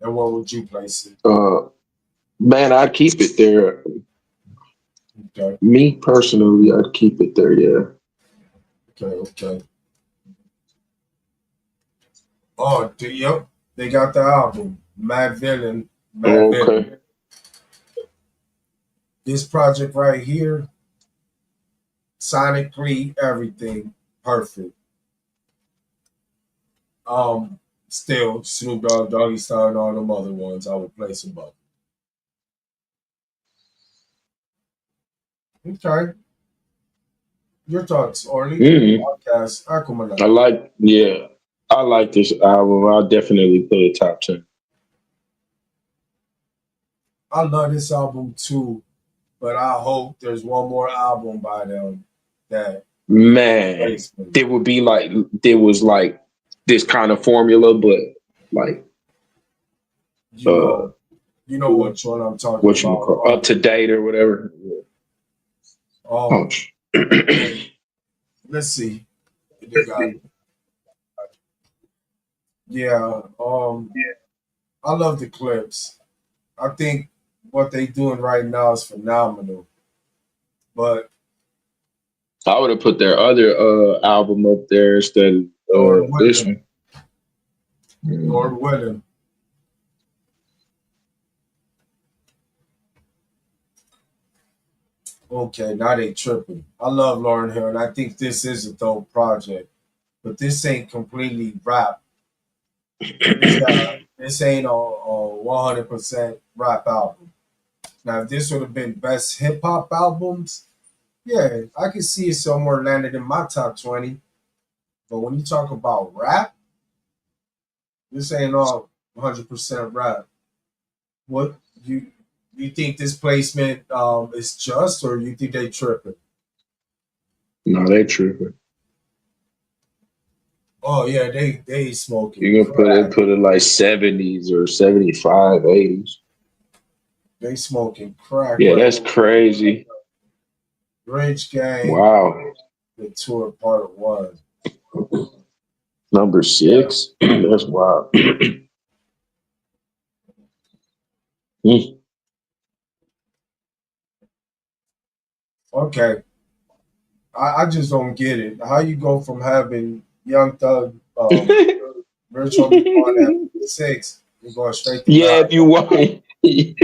S1: And where would you place it?
S2: Man, I'd keep it there.
S1: Okay,
S2: Me personally, I'd keep it there. Yeah.
S1: okay. Oh, yep. They got the album. Mad Villain, Mad Villain.
S2: Okay.
S1: This project right here, sonically, everything perfect. Still Snoop Dogg, Doggy Style, and all them other ones, I would place above. Okay. Your thoughts, Orly?
S2: Mm.
S1: Podcast, Aquaman.
S2: Yeah, I like this album. I'll definitely put it top 10.
S1: I love this album too, but I hope there's one more album by them that
S2: Man,
S1: replace me.
S2: there would be like, there was like this kind of formula, but like,
S1: You
S2: uh,
S1: know, you know which one I'm talking
S2: what you
S1: about.
S2: call up to date or whatever. Oh,
S1: Um, let's see. They got yeah. I love the clips. I think what they doing right now is phenomenal. But
S2: I would have put their other album up there instead of
S1: Lord
S2: this
S1: willing,
S2: one.
S1: Lord willing. Okay, now they tripping. I love Lauren Hill, and I think this is a dope project. But this ain't completely rap. This ain't a 100% rap album. Now, if this would have been best hip hop albums, yeah, I could see it somewhere landed in my top 20. But when you talk about rap, this ain't all 100% rap. What you think this placement is just, or you think they tripping?
S2: No, they tripping.
S1: Oh yeah, they smoking
S2: You can
S1: crack.
S2: put it like 70s or 75, 80s.
S1: They smoking crack
S2: Yeah,
S1: right
S2: that's
S1: now.
S2: crazy.
S1: Rich Gang,
S2: Wow.
S1: the tour part one.
S2: Number
S1: Yeah,
S2: 6. That's wild. Mm.
S1: Okay, I just don't get it. How you go from having Young Thug, Rich Homie Quan at 6, and going straight to
S2: Yeah, if
S1: Nas?
S2: you want.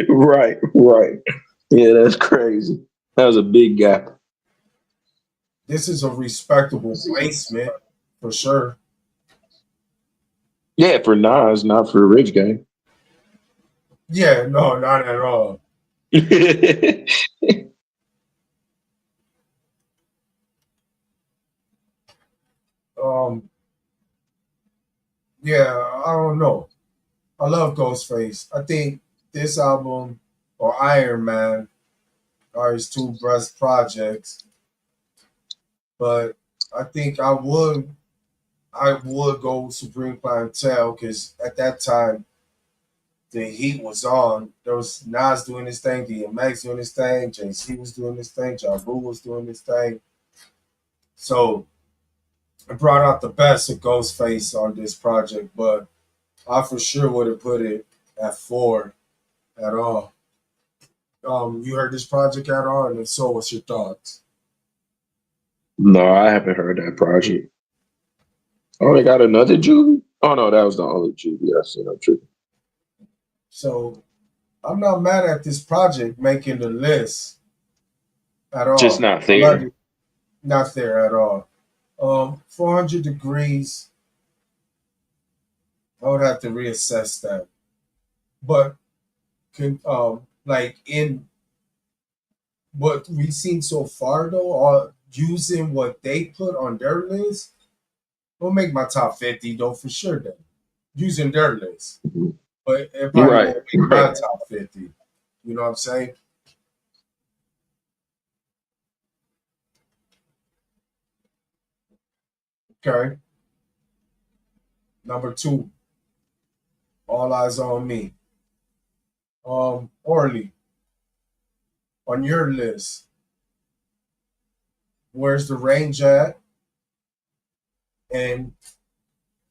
S2: Right, right. Yeah, that's crazy. That was a big gap.
S1: This is a respectable placement for sure.
S2: Yeah, for Nas, not for Rich Gang.
S1: Yeah, no, not at all. Um, yeah, I don't know. I love Ghostface. I think this album or Iron Man are his two best projects, but I think I would go Supreme Clientele because at that time the heat was on. There was Nas doing his thing, DMX doing his thing, JC was doing his thing, Ja Rule was doing his thing. So it brought out the best of Ghostface on this project, but I for sure would have put it at 4 at all. You heard this project at all, and if so, what's your thoughts?
S2: No, I haven't heard that project. Oh, they got another Juvie? Oh no, that was the only Juvie I seen. I'm tripping.
S1: So I'm not mad at this project making the list at
S2: Just
S1: all.
S2: not
S1: I love
S2: there.
S1: it, not there at all. 400 degrees. I would have to reassess that, but like in what we've seen so far though, or using what they put on their list, will make my top 50 though for sure. Then using their list,
S2: Mhm.
S1: but it probably
S2: Right,
S1: won't make my
S2: right.
S1: top 50. You know what I'm saying? Okay. Number 2, All Eyes on Me. Orly, on your list, where's the range at? And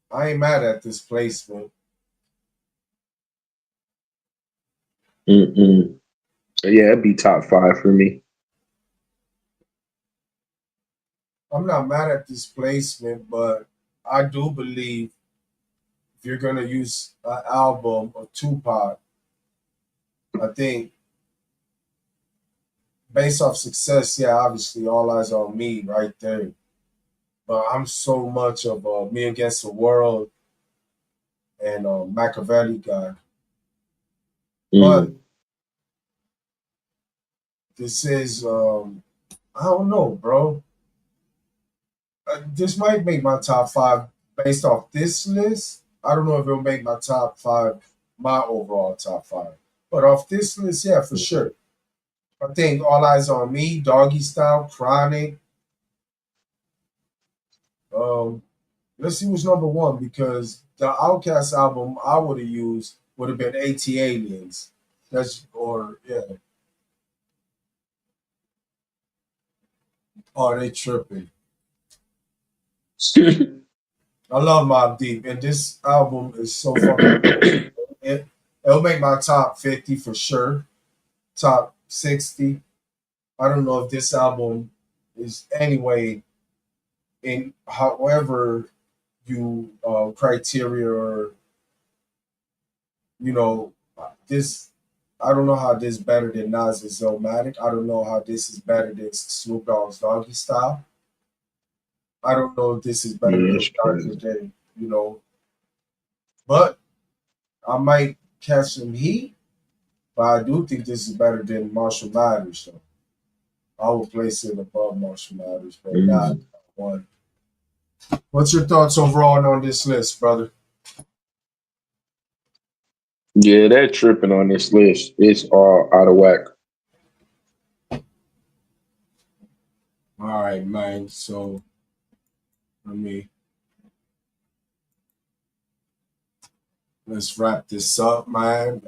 S1: I ain't mad at this placement.
S2: Mm-mm. Yeah, it'd be top five for me.
S1: I'm not mad at this placement, but I do believe if you're gonna use an album of Tupac, I think based off success, yeah, obviously All Eyes on Me right there. But I'm so much of a Me Against the World and Machiavelli guy. But
S2: Mm.
S1: this is I don't know, bro. This might make my top 5 based off this list. I don't know if it'll make my top 5, my overall top 5. But off this list, yeah, for sure. I think All Eyes on Me, Doggy Style, Chronic. Um, let's see what's number 1 because the Outcast album I would have used would have been AT Aliens. That's or yeah. Oh, they tripping. I love Mob Deep, and this album is so fucking good. It'll make my top 50 for sure. Top 60. I don't know if this album is anyway in however you criteria or you know this. I don't know how this better than Nas's Zomatic. I don't know how this is better than Snoop Dogg's Doggy Style. I don't know if this is better
S2: Yeah,
S1: than
S2: that's
S1: Dr.
S2: crazy.
S1: J. But I might catch some heat. But I do think this is better than Marshall Mathers. So I will place it above Marshall Mathers, but not
S2: Mm.
S1: one. What's your thoughts overall on this list, brother?
S2: Yeah, they're tripping on this list. It's all out of whack.
S1: All right, man. So let me let's wrap this up, man.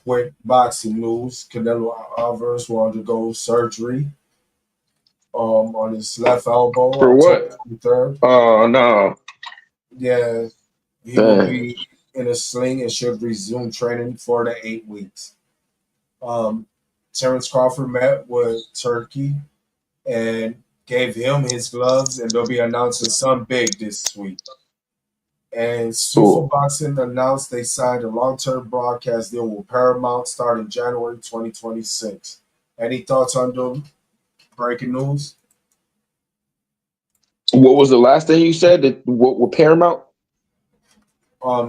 S1: Quick boxing news: Canelo Alvarez will undergo surgery on his left elbow
S2: For
S1: October
S2: what?
S1: 23rd.
S2: Oh no.
S1: Yeah, he will
S2: Dang.
S1: be in a sling and should resume training 4 to 8 weeks. Um, Terrence Crawford met with Turkey and gave him his gloves, and they'll be announcing something big this week. And Sufa
S2: Cool.
S1: Boxing announced they signed a long-term broadcast deal with Paramount starting January 2026. Any thoughts on the breaking news?
S2: What was the last thing you said? That what with Paramount?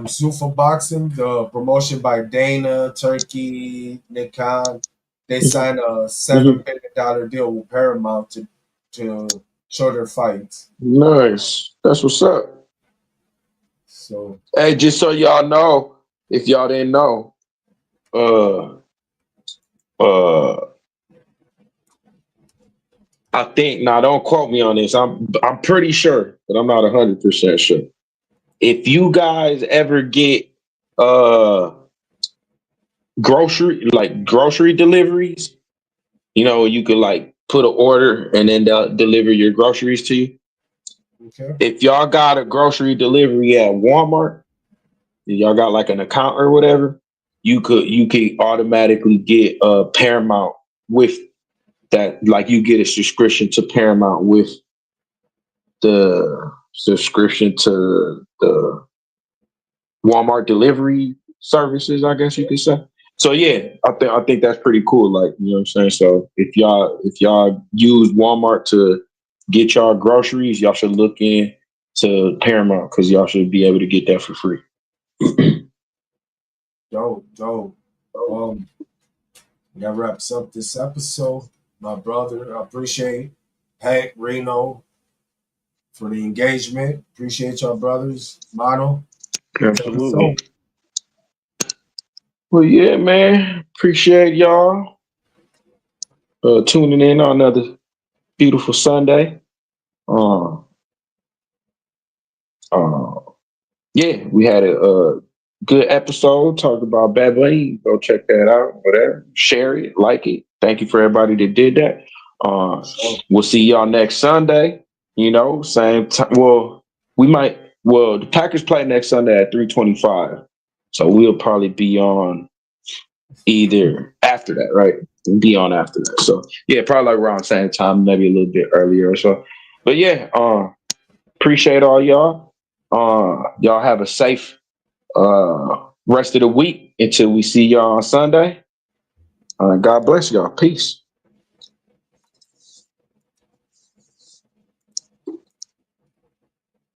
S1: Sufa Boxing, the promotion by Dana, Turkey, Nick Khan, they signed a
S2: Mm-hmm.
S1: $7 billion deal with Paramount to show their fights.
S2: Nice. That's what's up.
S1: So,
S2: Hey, just so y'all know, if y'all didn't know, uh, uh, I think now don't quote me on this. I'm pretty sure, but I'm not 100% sure. If you guys ever get uh grocery deliveries, you could like put an order and then they'll deliver your groceries to you.
S1: okay.
S2: If y'all got a grocery delivery at Walmart, y'all got like an account or whatever, you could automatically get Paramount with that. Like you get a subscription to Paramount with the subscription to the Walmart delivery services, I guess you could say. So yeah, I think that's pretty cool. Like, you know what I'm saying? So if y'all use Walmart to get y'all groceries, y'all should look in to Paramount because y'all should be able to get that for free.
S1: Dope, dope. Um, that wraps up this episode. My brother, I appreciate Hank, Reno for the engagement. Appreciate y'all brothers. Mono, take us
S2: Absolutely.
S1: home.
S2: Well, yeah, man. Appreciate y'all tuning in on another beautiful Sunday. Uh, uh, yeah, we had a good episode talking about Bad Bunny. Go check that out. Whatever, share it, like it. Thank you for everybody that did that.
S1: For sure.
S2: We'll see y'all next Sunday. Same time. Well, we might. Well, the Packers play next Sunday at 3:25, so we'll probably be on either after that, right? We'll be on after that. So yeah, probably like around the same time, maybe a little bit earlier or so. But yeah, appreciate all y'all. Y'all have a safe rest of the week until we see y'all on Sunday. God bless y'all. Peace.